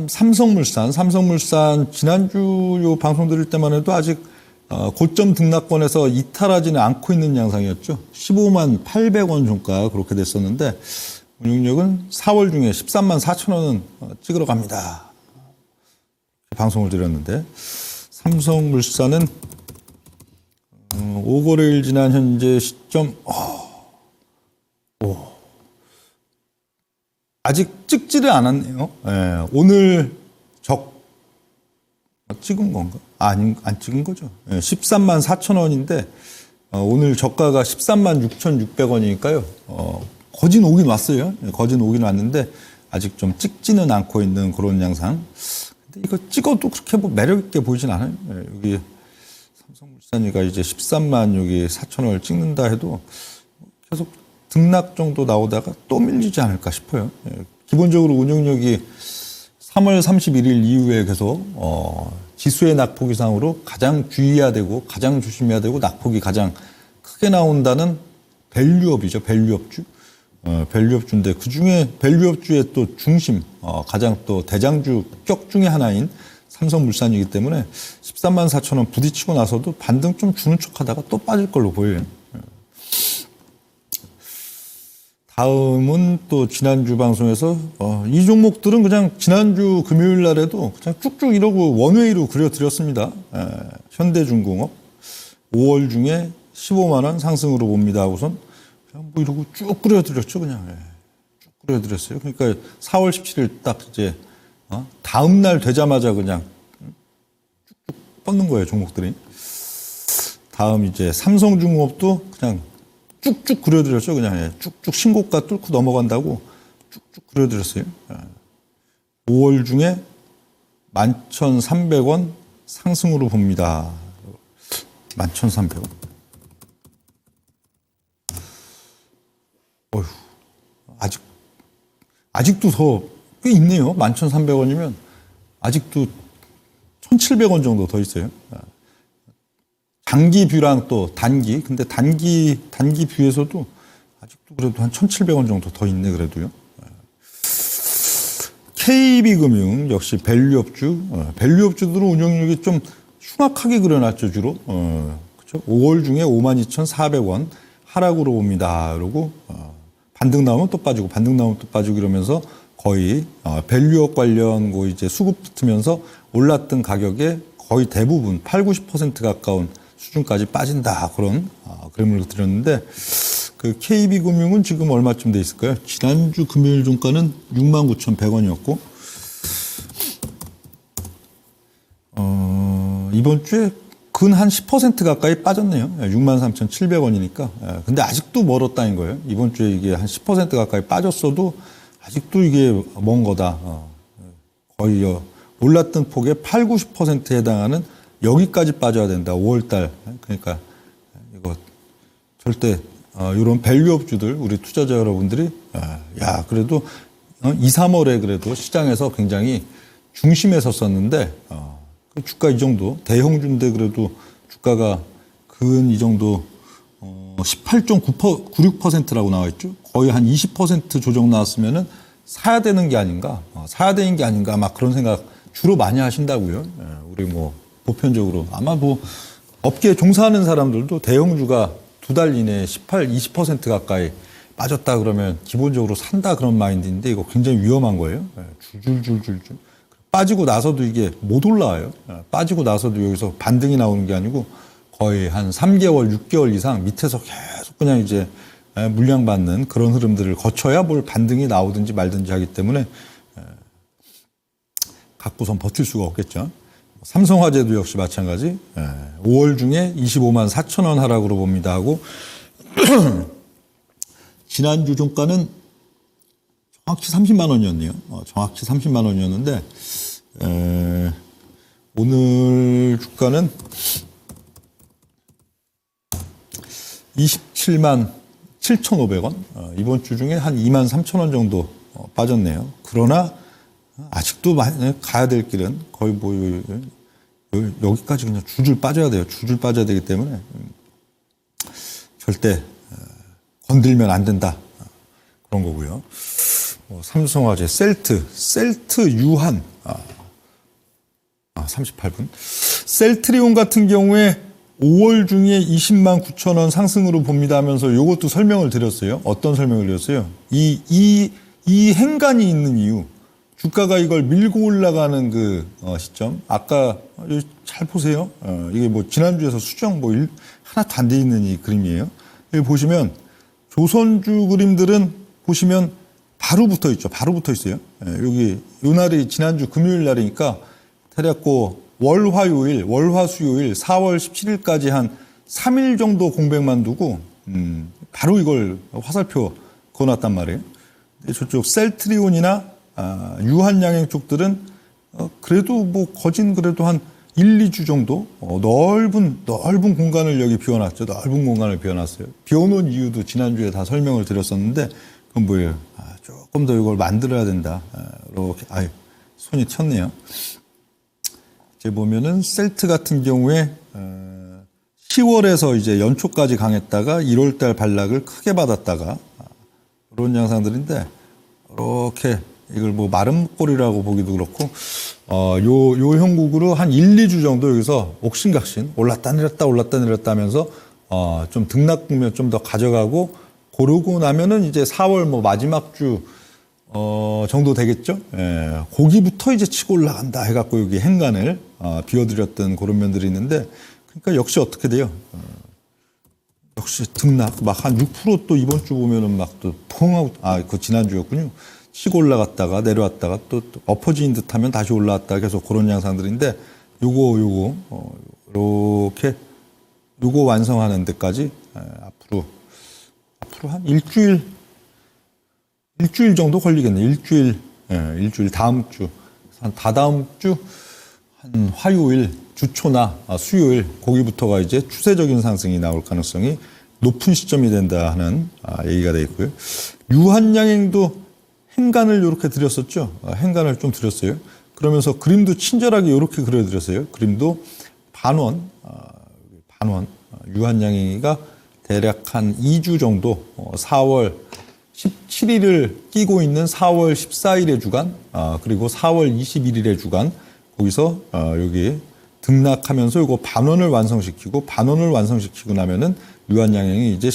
삼성물산 지난주 요 방송 드릴 때만 해도 아직 고점 등락권에서 이탈하지는 않고 있는 양상이었죠. 15만 800원 종가 그렇게 됐었는데 운용력은 4월 중에 13만 4천 원은 찍으러 갑니다. 방송을 드렸는데 삼성물산은 5거래일 지난 현재 시점 아직 찍지를 않았네요. 예, 오늘 찍은 건가? 안 찍은 거죠. 예, 13만 4천 원인데 오늘 저가가 13만 6,600원이니까요. 거진 오긴 왔어요. 예, 거진 오긴 왔는데 아직 좀 찍지는 않고 있는 그런 양상. 근데 이거 찍어도 그렇게 뭐 매력 있게 보이진 않아요. 예, 여기 삼성물산이가 이제 13만 여기 4천 원을 찍는다 해도 계속 등락 정도 나오다가 또 밀리지 않을까 싶어요. 기본적으로 운용력이 3월 31일 이후에 계속 지수의 낙폭 이상으로 가장 주의해야 되고 가장 조심해야 되고 낙폭이 가장 크게 나온다는 밸류업이죠. 밸류업주. 밸류업주인데 그중에 밸류업주의 또 중심, 가장 또 대장주 격 중에 하나인 삼성물산이기 때문에 13만 4천 원 부딪히고 나서도 반등 좀 주는 척하다가 또 빠질 걸로 보여요. 다음은 또 지난주 방송에서 이 종목들은 그냥 지난주 금요일 날에도 그냥 쭉쭉 이러고 원웨이로 그려드렸습니다. 현대중공업 5월 중에 15만 원 상승으로 봅니다. 우선 그냥 뭐 이러고 쭉 그려드렸죠. 그냥 쭉 그려드렸어요. 그러니까 4월 17일 딱 이제 다음 날 되자마자 그냥 쭉쭉 뻗는 거예요. 종목들이. 다음 이제 삼성중공업도 그냥 쭉쭉 그려드렸죠. 그냥 쭉쭉 신고가 뚫고 넘어간다고 쭉쭉 그려드렸어요. 5월 중에 11,300원 상승으로 봅니다. 11,300원. 어휴, 아직도 더 꽤 있네요. 11,300원이면 아직도 1,700원 정도 더 있어요. 장기 뷰랑 또 단기. 근데 단기 뷰에서도 아직도 그래도 한 1,700원 정도 더 있네, 그래도요. KB금융 역시 밸류업주. 밸류업주들은 운영력이 좀 흉악하게 그려놨죠, 주로. 그렇죠? 5월 중에 52,400원 하락으로 봅니다. 그러고 반등 나오면 또 빠지고, 반등 나오면 또 빠지고 이러면서 거의 밸류업 관련 이제 수급 붙으면서 올랐던 가격에 거의 대부분 80, 90% 가까운 수준까지 빠진다. 그런 그림을 드렸는데 그 KB금융은 지금 얼마쯤 돼 있을까요? 지난주 금요일 종가는 69,100원이었고 이번 주에 근 한 10% 가까이 빠졌네요. 63,700원이니까. 근데 아직도 멀었다는 거예요. 이번 주에 이게 한 10% 가까이 빠졌어도 아직도 이게 먼 거다. 거의 올랐던 폭의 8, 90%에 해당하는 여기까지 빠져야 된다. 5월달. 그러니까 이거 절대 이런 밸류업주들 우리 투자자 여러분들이 그래도 2, 3월에 그래도 시장에서 굉장히 중심에 섰었는데 그 주가 이 정도 대형주인데 그래도 주가가 그 근 이 정도 18.96%라고 나와 있죠. 거의 한 20% 조정 나왔으면은 사야 되는 게 아닌가, 사야 되는 게 아닌가 막 그런 생각 주로 많이 하신다고요. 우리 뭐 보편적으로 아마 뭐 업계에 종사하는 사람들도 대형주가 2달 이내에 18, 20% 가까이 빠졌다 그러면 기본적으로 산다 그런 마인드인데 이거 굉장히 위험한 거예요. 줄줄줄줄줄. 빠지고 나서도 이게 못 올라와요. 빠지고 나서도 여기서 반등이 나오는 게 아니고 거의 한 3개월, 6개월 이상 밑에서 계속 그냥 이제 물량받는 그런 흐름들을 거쳐야 뭘 반등이 나오든지 말든지 하기 때문에 갖고선 버틸 수가 없겠죠. 삼성화재도 역시 마찬가지. 5월 중에 25만 4천 원 하락으로 봅니다 하고 지난주 종가는 정확히 30만 원이었네요. 정확히 30만 원이었는데 오늘 주가는 27만 7,500원. 이번 주 중에 한 2만 3천 원 정도 빠졌네요. 그러나 아직도 가야 될 길은 거의 뭐 여기까지 그냥 줄줄 빠져야 돼요. 줄줄 빠져야 되기 때문에 절대 건들면 안 된다. 그런 거고요. 삼성화재, 셀트 유한 38분. 셀트리온 같은 경우에 5월 중에 20만 9천 원 상승으로 봅니다 하면서 이것도 설명을 드렸어요. 어떤 설명을 드렸어요? 이 행간이 있는 이유. 주가가 이걸 밀고 올라가는 그 시점. 아까 잘 보세요. 이게 뭐 지난주에서 수정 뭐 하나도 안 돼 있는 이 그림이에요. 여기 보시면 조선주 그림들은 보시면 바로 붙어 있죠. 바로 붙어 있어요. 여기 요 날이 지난주 금요일 날이니까 대략 월화요일, 월화수요일 4월 17일까지 한 3일 정도 공백만 두고 바로 이걸 화살표 그어놨단 말이에요. 저쪽 셀트리온이나 유한양행 쪽들은 그래도 뭐 거진 그래도 한 1, 2주 정도 넓은 공간을 여기 비워놨죠. 넓은 공간을 비워놨어요. 비워놓은 이유도 지난주에 다 설명을 드렸었는데 그건 뭐예요? 조금 더 이걸 만들어야 된다. 이렇게 손이 튀었네요. 이제 보면은 셀트 같은 경우에 10월에서 이제 연초까지 강했다가 1월달 반락을 크게 받았다가 이런 양상들인데 이렇게 이걸 뭐 마른 꼬리라고 보기도 그렇고 요 형국으로 한 1, 2주 정도 여기서 옥신각신 올랐다 내렸다 하면서 좀 등락 국면 좀 더 가져가고 고르고 나면은 이제 4월 뭐 마지막 주 정도 되겠죠. 거기부터 이제 치고 올라간다 해갖고 여기 행간을 비워드렸던 그런 면들이 있는데 그러니까 역시 어떻게 돼요? 역시 등락 막 한 6% 또 이번 주 보면은 막 또 펑하고 그 지난주였군요. 치고 올라갔다가 내려왔다가 또 엎어진 듯하면 다시 올라왔다가 계속 그런 양상들인데 요거 이렇게 요거 완성하는 데까지 앞으로 한 일주일 정도 걸리겠네. 일주일 다음 주 한 다다음 주 한 화요일 주초나 수요일 거기부터가 이제 추세적인 상승이 나올 가능성이 높은 시점이 된다 하는 얘기가 되어 있고요. 유한양행도 행간을 이렇게 드렸었죠. 행간을 좀 드렸어요. 그러면서 그림도 친절하게 이렇게 그려드렸어요. 그림도 반원 유한양행이가 대략 한 2주 정도 4월 17일을 끼고 있는 4월 14일의 주간 그리고 4월 21일의 주간 거기서 여기 등락하면서 이거 반원을 완성시키고 나면은 유한양행이 이제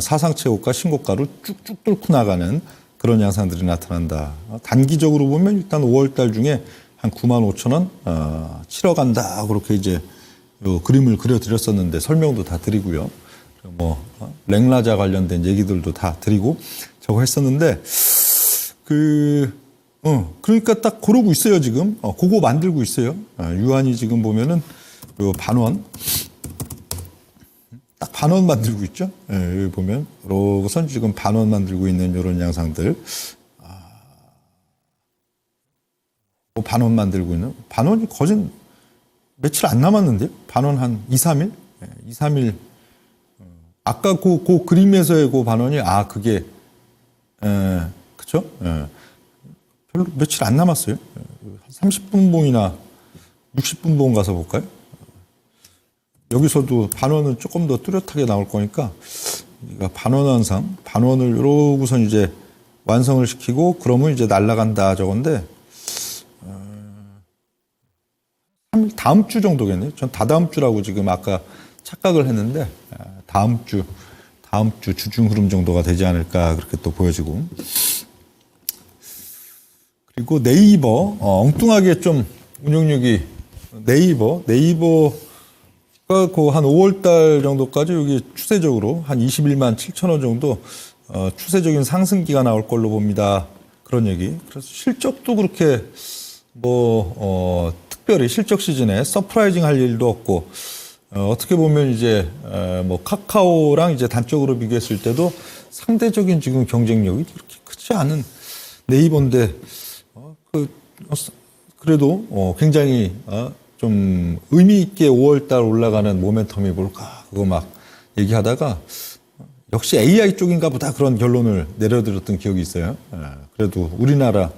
사상 최고가 신고가로 쭉쭉 뚫고 나가는 그런 양상들이 나타난다. 단기적으로 보면 일단 5월달 중에 한 9만 5천 원 치러 간다. 그렇게 이제 요 그림을 그려드렸었는데 설명도 다 드리고요. 뭐 랭라자 관련된 얘기들도 다 드리고 저거 했었는데 그러니까 딱 그러고 있어요 지금. 그거 만들고 있어요. 유한이 지금 보면은 요 반원 딱 반원 만들고 있죠. 여기 보면 이러고선 지금 반원 만들고 있는 이런 양상들. 반원 만들고 있는 반원이 거진 며칠 안 남았는데요. 반원 한 2, 3일? 2, 3일. 아까 그 그림에서의 그 반원이 그게 그쵸? 별로 며칠 안 남았어요. 30분 봉이나 60분 봉 가서 볼까요? 여기서도 반원은 조금 더 뚜렷하게 나올 거니까 반원 현상, 반원을 이러고선 이제 완성을 시키고 그러면 이제 날아간다 저건데 다음 주 정도겠네요. 전 다다음 주라고 지금 아까 착각을 했는데 다음 주 주중 흐름 정도가 되지 않을까 그렇게 또 보여지고. 그리고 네이버 엉뚱하게 좀 운용력이 네이버가 그 한 5월 달 정도까지 여기 추세적으로 한 21만 7천 원 정도 추세적인 상승기가 나올 걸로 봅니다. 그런 얘기. 그래서 실적도 그렇게 특별히 실적 시즌에 서프라이징 할 일도 없고 어떻게 보면 이제 카카오랑 이제 단적으로 비교했을 때도 상대적인 지금 경쟁력이 그렇게 크지 않은 네이버인데 그래도 굉장히 좀 의미 있게 5월달 올라가는 모멘텀이 뭘까 그거 막 얘기하다가 역시 AI 쪽인가 보다 그런 결론을 내려드렸던 기억이 있어요. 그래도 우리나라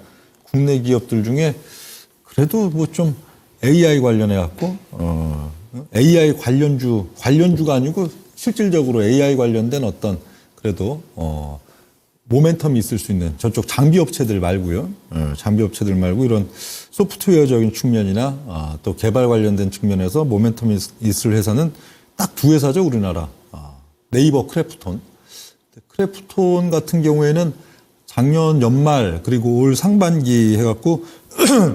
국내 기업들 중에 그래도 뭐 좀 AI 관련해 갖고 AI 관련주가 아니고 실질적으로 AI 관련된 어떤 그래도 모멘텀이 있을 수 있는 저쪽 장비 업체들 말고요. 장비 업체들 말고 이런 소프트웨어적인 측면이나 또 개발 관련된 측면에서 모멘텀이 있을 회사는 딱 두 회사죠, 우리나라. 네이버, 크래프톤. 크래프톤 같은 경우에는 작년 연말 그리고 올 상반기 해갖고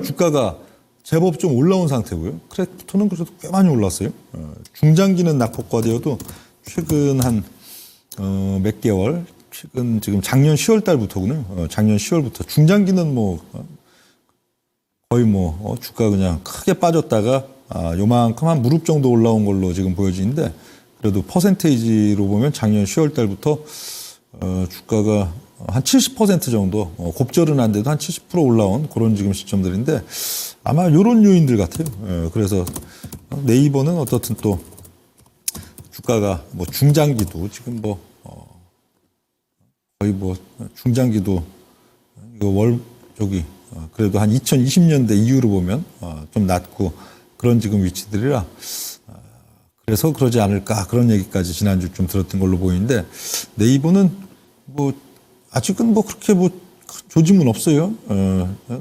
주가가 제법 좀 올라온 상태고요. 크래프톤은 그래도 꽤 많이 올랐어요. 중장기는 낙폭과되어도 최근 한 몇 개월, 최근 지금 작년 10월 달부터군요. 작년 10월부터 중장기는 거의 주가 그냥 크게 빠졌다가 요만큼 한 무릎 정도 올라온 걸로 지금 보여지는데 그래도 퍼센테이지로 보면 작년 10월 달부터 주가가 한 70% 정도 곱절은 안 돼도 한 70% 올라온 그런 지금 시점들인데 아마 이런 요인들 같아요. 그래서 네이버는 어떻든 또 주가가 중장기도 지금 거의 중장기도 이거 그래도 한 2020년대 이후로 보면 좀 낮고 그런 지금 위치들이라 그래서 그러지 않을까 그런 얘기까지 지난주 좀 들었던 걸로 보이는데 네이버는 아직은 그렇게 조짐은 없어요.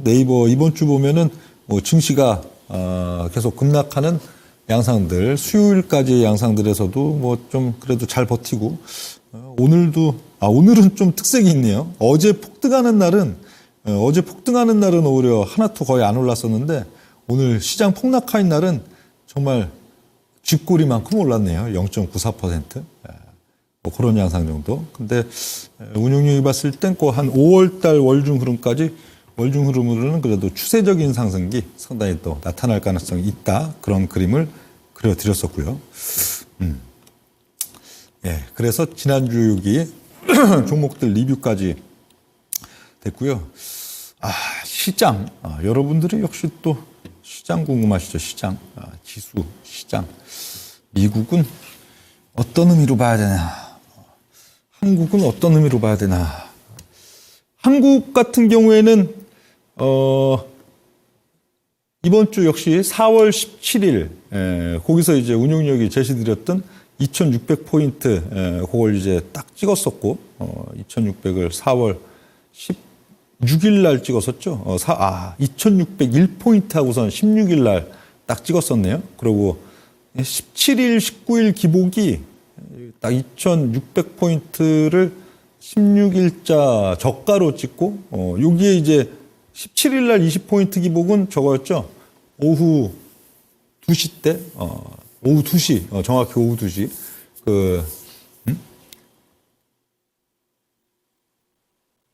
네이버 이번 주 보면은 증시가 계속 급락하는 양상들 수요일까지의 양상들에서도 좀 그래도 잘 버티고 오늘은 좀 특색이 있네요. 어제 폭등하는 날은 오히려 하나도 거의 안 올랐었는데 오늘 시장 폭락한 날은 정말 쥐꼬리만큼 올랐네요. 0.94%. 그런 양상 정도. 근데 운용력이 봤을 땐 한 5월달 월중 흐름으로는 그래도 추세적인 상승기 상당히 또 나타날 가능성이 있다. 그런 그림을 그려드렸었고요. 그래서 지난주 여기 종목들 리뷰까지 됐고요. 시장. 여러분들이 역시 또 시장 궁금하시죠? 시장. 지수, 시장. 미국은 어떤 의미로 봐야 되나? 한국은 어떤 의미로 봐야 되나? 한국 같은 경우에는 이번 주 역시 4월 17일 거기서 이제 운용력이 제시드렸던 2,600포인트 그걸 이제 딱 찍었었고 2,600을 4월 16일 날 찍었었죠. 2,601포인트 하고선 16일 날 딱 찍었었네요. 그리고 17일, 19일 기복이 딱 2,600포인트를 16일자 저가로 찍고 여기에 이제 17일 날 20포인트 기복은 저거였죠. 오후 2시 때 오후 2시 정확히 오후 2시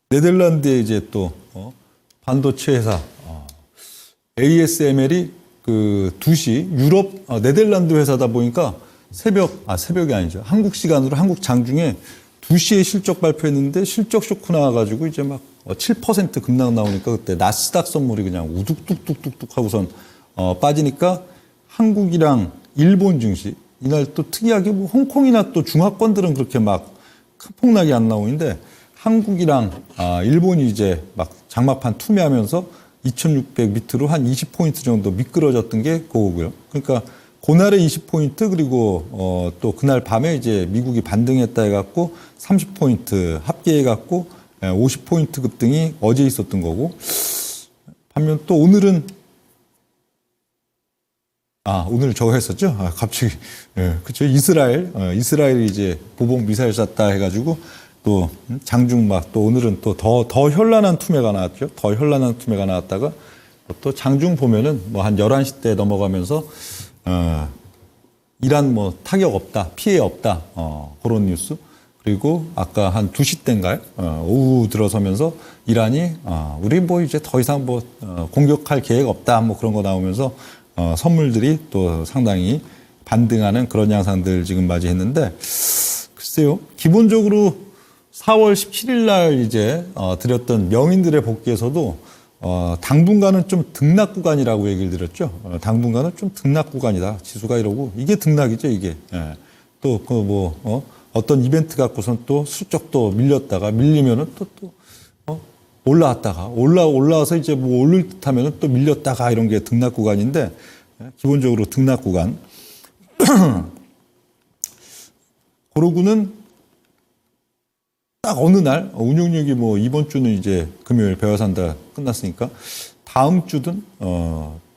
네덜란드에 이제 또 반도체 회사 ASML이 2시 유럽 네덜란드 회사다 보니까 새벽이 아니죠. 한국 시간으로 한국 장중에 2시에 실적 발표했는데 실적 쇼크 나와가지고 이제 막 7% 급락 나오니까 그때 나스닥 선물이 그냥 우뚝뚝뚝뚝뚝 하고선 빠지니까 한국이랑 일본 증시 이날 또 특이하게 홍콩이나 또 중화권들은 그렇게 막 큰 폭락이 안 나오는데 한국이랑 일본이 이제 막 장마판 투매하면서 2,600 밑으로 한 20포인트 정도 미끄러졌던 게 그거고요. 그러니까 그날에 20포인트 그리고 또 그날 밤에 이제 미국이 반등했다 해갖고 30포인트 합계해갖고 50포인트 급등이 어제 있었던 거고 반면 또 오늘은 오늘 저거 했었죠? 갑자기 그렇죠. 이스라엘이 이제 보복 미사일 쐈다 해가지고 또 장중막 또 오늘은 또 더 현란한 투매가 나왔죠. 더 현란한 투매가 나왔다가 또 장중 보면은 뭐 한 11시 때 넘어가면서 이란 뭐 타격 없다, 피해 없다, 그런 뉴스. 그리고 아까 한 2시 때인가요? 오후 들어서면서 이란이 우리 뭐 이제 더 이상 뭐 공격할 계획 없다, 뭐 그런 거 나오면서 선물들이 또 상당히 반등하는 그런 양상들 지금 맞이했는데 글쎄요. 기본적으로 4월 17일 날 이제 드렸던 명인들의 복귀에서도 당분간은 좀 등락 구간이라고 얘기를 드렸죠. 당분간은 좀 등락 구간이다. 지수가 이러고 이게 등락이죠, 이게. 또 그 뭐 어떤 이벤트 갖고선 또 슬쩍 또 밀렸다가 밀리면은 또 올라왔다가 올라와서 이제 뭐 올릴 듯하면은 또 밀렸다가 이런 게 등락 구간인데 기본적으로 등락 구간. 그러고는 딱 어느 날 운용력이 뭐 이번 주는 이제 금요일 배워산다 끝났으니까 다음 주든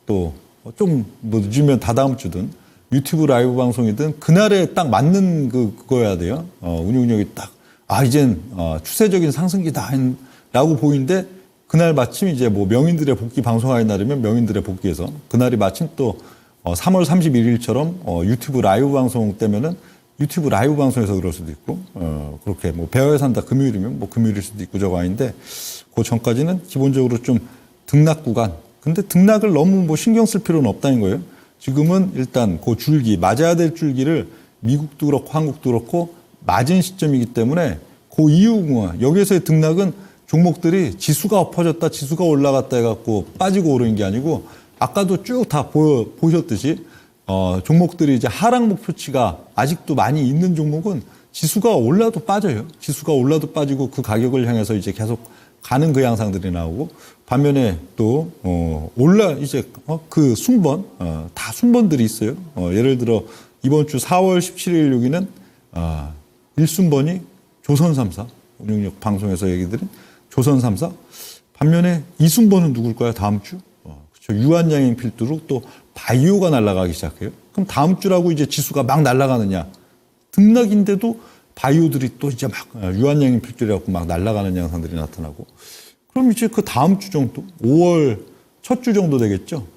또 좀 뭐 늦으면 다다음 주든 유튜브 라이브 방송이든 그날에 딱 맞는 그거여야 돼요. 운용력이 딱 이젠 추세적인 상승기다 라고 보이는데 그날 마침 이제 뭐 명인들의 복귀 방송하는 날이면 명인들의 복귀에서 그날이 마침 또 3월 31일처럼 유튜브 라이브 방송 때면은 유튜브 라이브 방송에서 그럴 수도 있고, 그렇게 뭐 배워야 산다 금요일이면 뭐 금요일일 수도 있고 저거 아닌데, 그 전까지는 기본적으로 좀 등락 구간. 근데 등락을 너무 뭐 신경 쓸 필요는 없다는 거예요. 지금은 일단 그 줄기, 맞아야 될 줄기를 미국도 그렇고 한국도 그렇고 맞은 시점이기 때문에 그 이후, 여기에서의 등락은 종목들이 지수가 엎어졌다, 지수가 올라갔다 해갖고 빠지고 오르는 게 아니고, 아까도 쭉 다 보셨듯이 종목들이 이제 하락 목표치가 아직도 많이 있는 종목은 지수가 올라도 빠져요. 지수가 올라도 빠지고 그 가격을 향해서 이제 계속 가는 그 양상들이 나오고 반면에 또 이제 그 순번 다 순번들이 있어요. 예를 들어 이번 주 4월 17일 여기는 1순번이 조선 3사 운용력 방송에서 얘기 드린 조선 3사 반면에 2순번은 누굴까요? 다음 주? 그렇죠. 유한양행 필두로 또 바이오가 날아가기 시작해요. 그럼 다음 주라고 이제 지수가 막 날아가느냐? 등락인데도 바이오들이 또 이제 막 유한양행 필두라고 막 날아가는 양상들이 나타나고. 그럼 이제 그 다음 주 정도, 5월 첫 주 정도 되겠죠.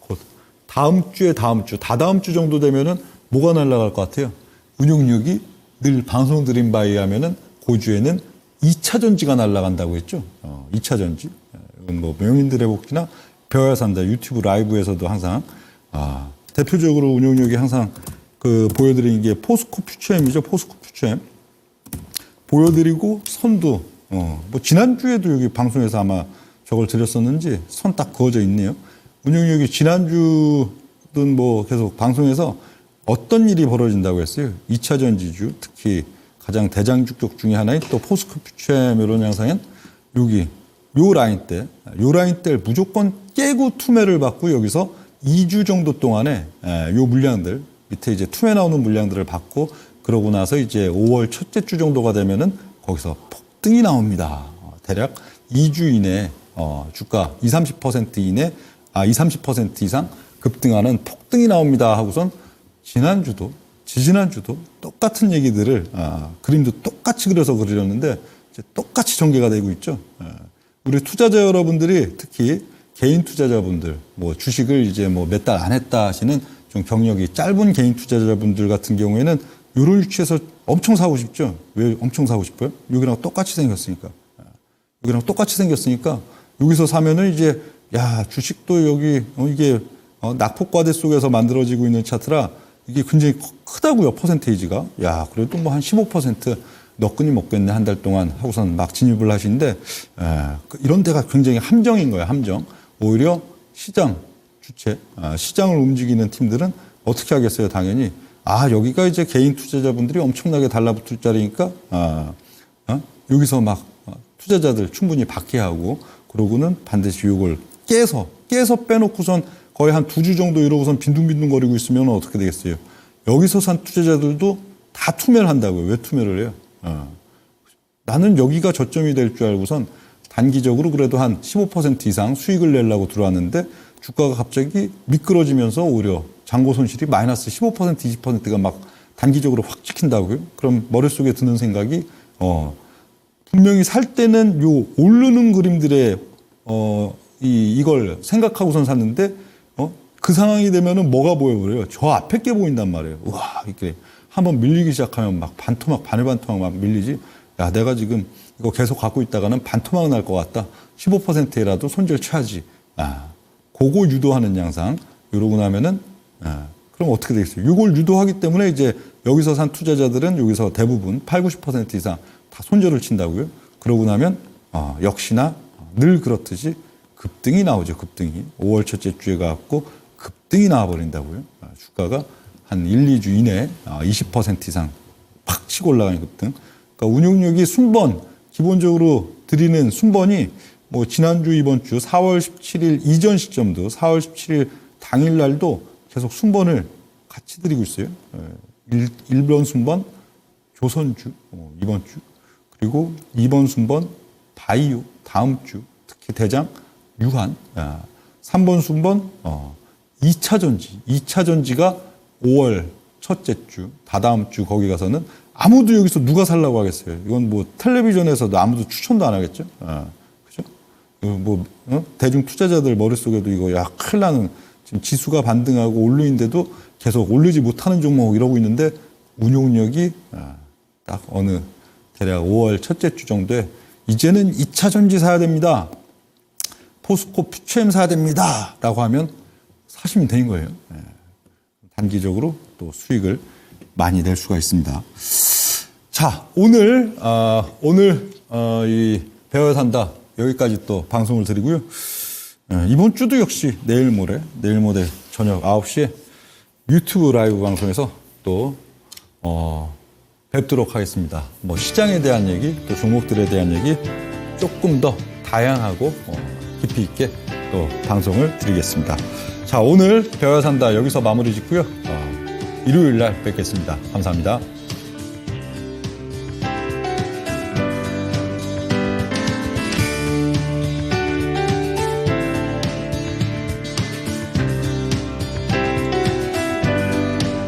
곧 다음 주에 다음 주, 다다음 주 정도 되면은 뭐가 날아갈 것 같아요? 운용력이 늘 방송 드린 바에 의하면은 그 주에는 2차 전지가 날아간다고 했죠. 2차 전지. 이건 뭐 명인들의 복귀나 배워야 산다 유튜브 라이브에서도 항상 대표적으로 운용력이 항상 그 보여드리는 게 포스코 퓨처엠이죠. 포스코 퓨처엠 보여드리고 선도 뭐 지난주에도 여기 방송에서 아마 저걸 드렸었는지 선 딱 그어져 있네요. 운용력이 지난주든 뭐 계속 방송에서 어떤 일이 벌어진다고 했어요. 2차 전지주 특히 가장 대장주 쪽 중에 하나인 또 포스코 퓨처엠 이런 양상엔 여기 요 라인 때를 무조건 깨고 투매를 받고 여기서 2주 정도 동안에 요 물량들 밑에 이제 투매 나오는 물량들을 받고 그러고 나서 이제 5월 첫째 주 정도가 되면은 거기서 폭등이 나옵니다. 대략 2주 이내 주가 20-30% 이내 20-30% 이상 급등하는 폭등이 나옵니다 하고선 지난주도 지지난주도 똑같은 얘기들을 그림도 똑같이 그려서 그리렸는데 이제 똑같이 전개가 되고 있죠. 우리 투자자 여러분들이 특히 개인 투자자분들, 뭐 주식을 이제 뭐 몇 달 안 했다 하시는 좀 경력이 짧은 개인 투자자분들 같은 경우에는 이런 위치에서 엄청 사고 싶죠. 왜 엄청 사고 싶어요? 여기랑 똑같이 생겼으니까. 여기랑 똑같이 생겼으니까 여기서 사면은 이제 야 주식도 여기 이게 낙폭과대 속에서 만들어지고 있는 차트라 이게 굉장히 크다고요. 퍼센테이지가. 야 그래도 뭐 한 15% 너끈히 먹겠네 한 달 동안 하고선 막 진입을 하시는데 이런 데가 굉장히 함정인 거예요. 함정. 오히려 시장 주체 시장을 움직이는 팀들은 어떻게 하겠어요? 당연히 여기가 이제 개인 투자자분들이 엄청나게 달라붙을 자리니까 여기서 막 투자자들 충분히 박해하고 그러고는 반드시 이걸 깨서 빼놓고선 거의 한 2주 정도 이러고선 빈둥빈둥거리고 있으면 어떻게 되겠어요? 여기서 산 투자자들도 다 투매를 한다고요. 왜 투매를 해요? 나는 여기가 저점이 될 줄 알고선 단기적으로 그래도 한 15% 이상 수익을 내려고 들어왔는데 주가가 갑자기 미끄러지면서 오히려 장고 손실이 마이너스 15%, 20%가 막 단기적으로 확 찍힌다고요? 그럼 머릿속에 드는 생각이 분명히 살 때는 요 오르는 그림들의 이걸 생각하고선 샀는데 그 상황이 되면은 뭐가 보여버려요? 저 앞에 게 보인단 말이에요. 우와, 이렇게 한번 밀리기 시작하면 막 반토막, 바늘반토막 막 밀리지. 야, 내가 지금 이거 계속 갖고 있다가는 반토막 날 것 같다. 15%라도 손절 쳐야지. 그거 유도하는 양상. 이러고 나면은, 그럼 어떻게 되겠어요? 이걸 유도하기 때문에 이제 여기서 산 투자자들은 여기서 대부분 80, 90% 이상 다 손절을 친다고요. 그러고 나면, 역시나 늘 그렇듯이 급등이 나오죠, 급등이. 5월 첫째 주에 가갖고 급등이 나와버린다고요. 주가가 한 1, 2주 이내에 20% 이상 팍 치고 올라가는 급등. 그러니까 운용력이 순번, 기본적으로 드리는 순번이 뭐 지난주, 이번주 4월 17일 이전 시점도 4월 17일 당일날도 계속 순번을 같이 드리고 있어요. 1번 순번 조선주, 이번 주. 그리고 2번 순번 바이오, 다음 주. 특히 대장, 유한. 3번 순번 2차 전지. 2차 전지가 5월 첫째 주, 다다음 주 거기 가서는 아무도 여기서 누가 살라고 하겠어요. 이건 뭐 텔레비전에서도 아무도 추천도 안 하겠죠. 그죠? 뭐 대중 투자자들 머릿속에도 이거 야 큰일 나는 지금 지수가 반등하고 올르는데도 계속 올리지 못하는 종목 이러고 있는데 운용력이 딱 어느 대략 5월 첫째 주 정도에 이제는 2차 전지 사야 됩니다. 포스코 퓨처엠 사야 됩니다. 라고 하면 사시면 되는 거예요. 단기적으로 또 수익을 많이 낼 수가 있습니다. 자, 오늘 이 배워야 산다 여기까지 또 방송을 드리고요. 이번 주도 역시 내일 모레 저녁 9시에 유튜브 라이브 방송에서 또 뵙도록 하겠습니다. 뭐 시장에 대한 얘기, 또 종목들에 대한 얘기 조금 더 다양하고 깊이 있게 또 방송을 드리겠습니다. 자, 오늘 배워야 산다 여기서 마무리 짓고요. 일요일 날 뵙겠습니다. 감사합니다.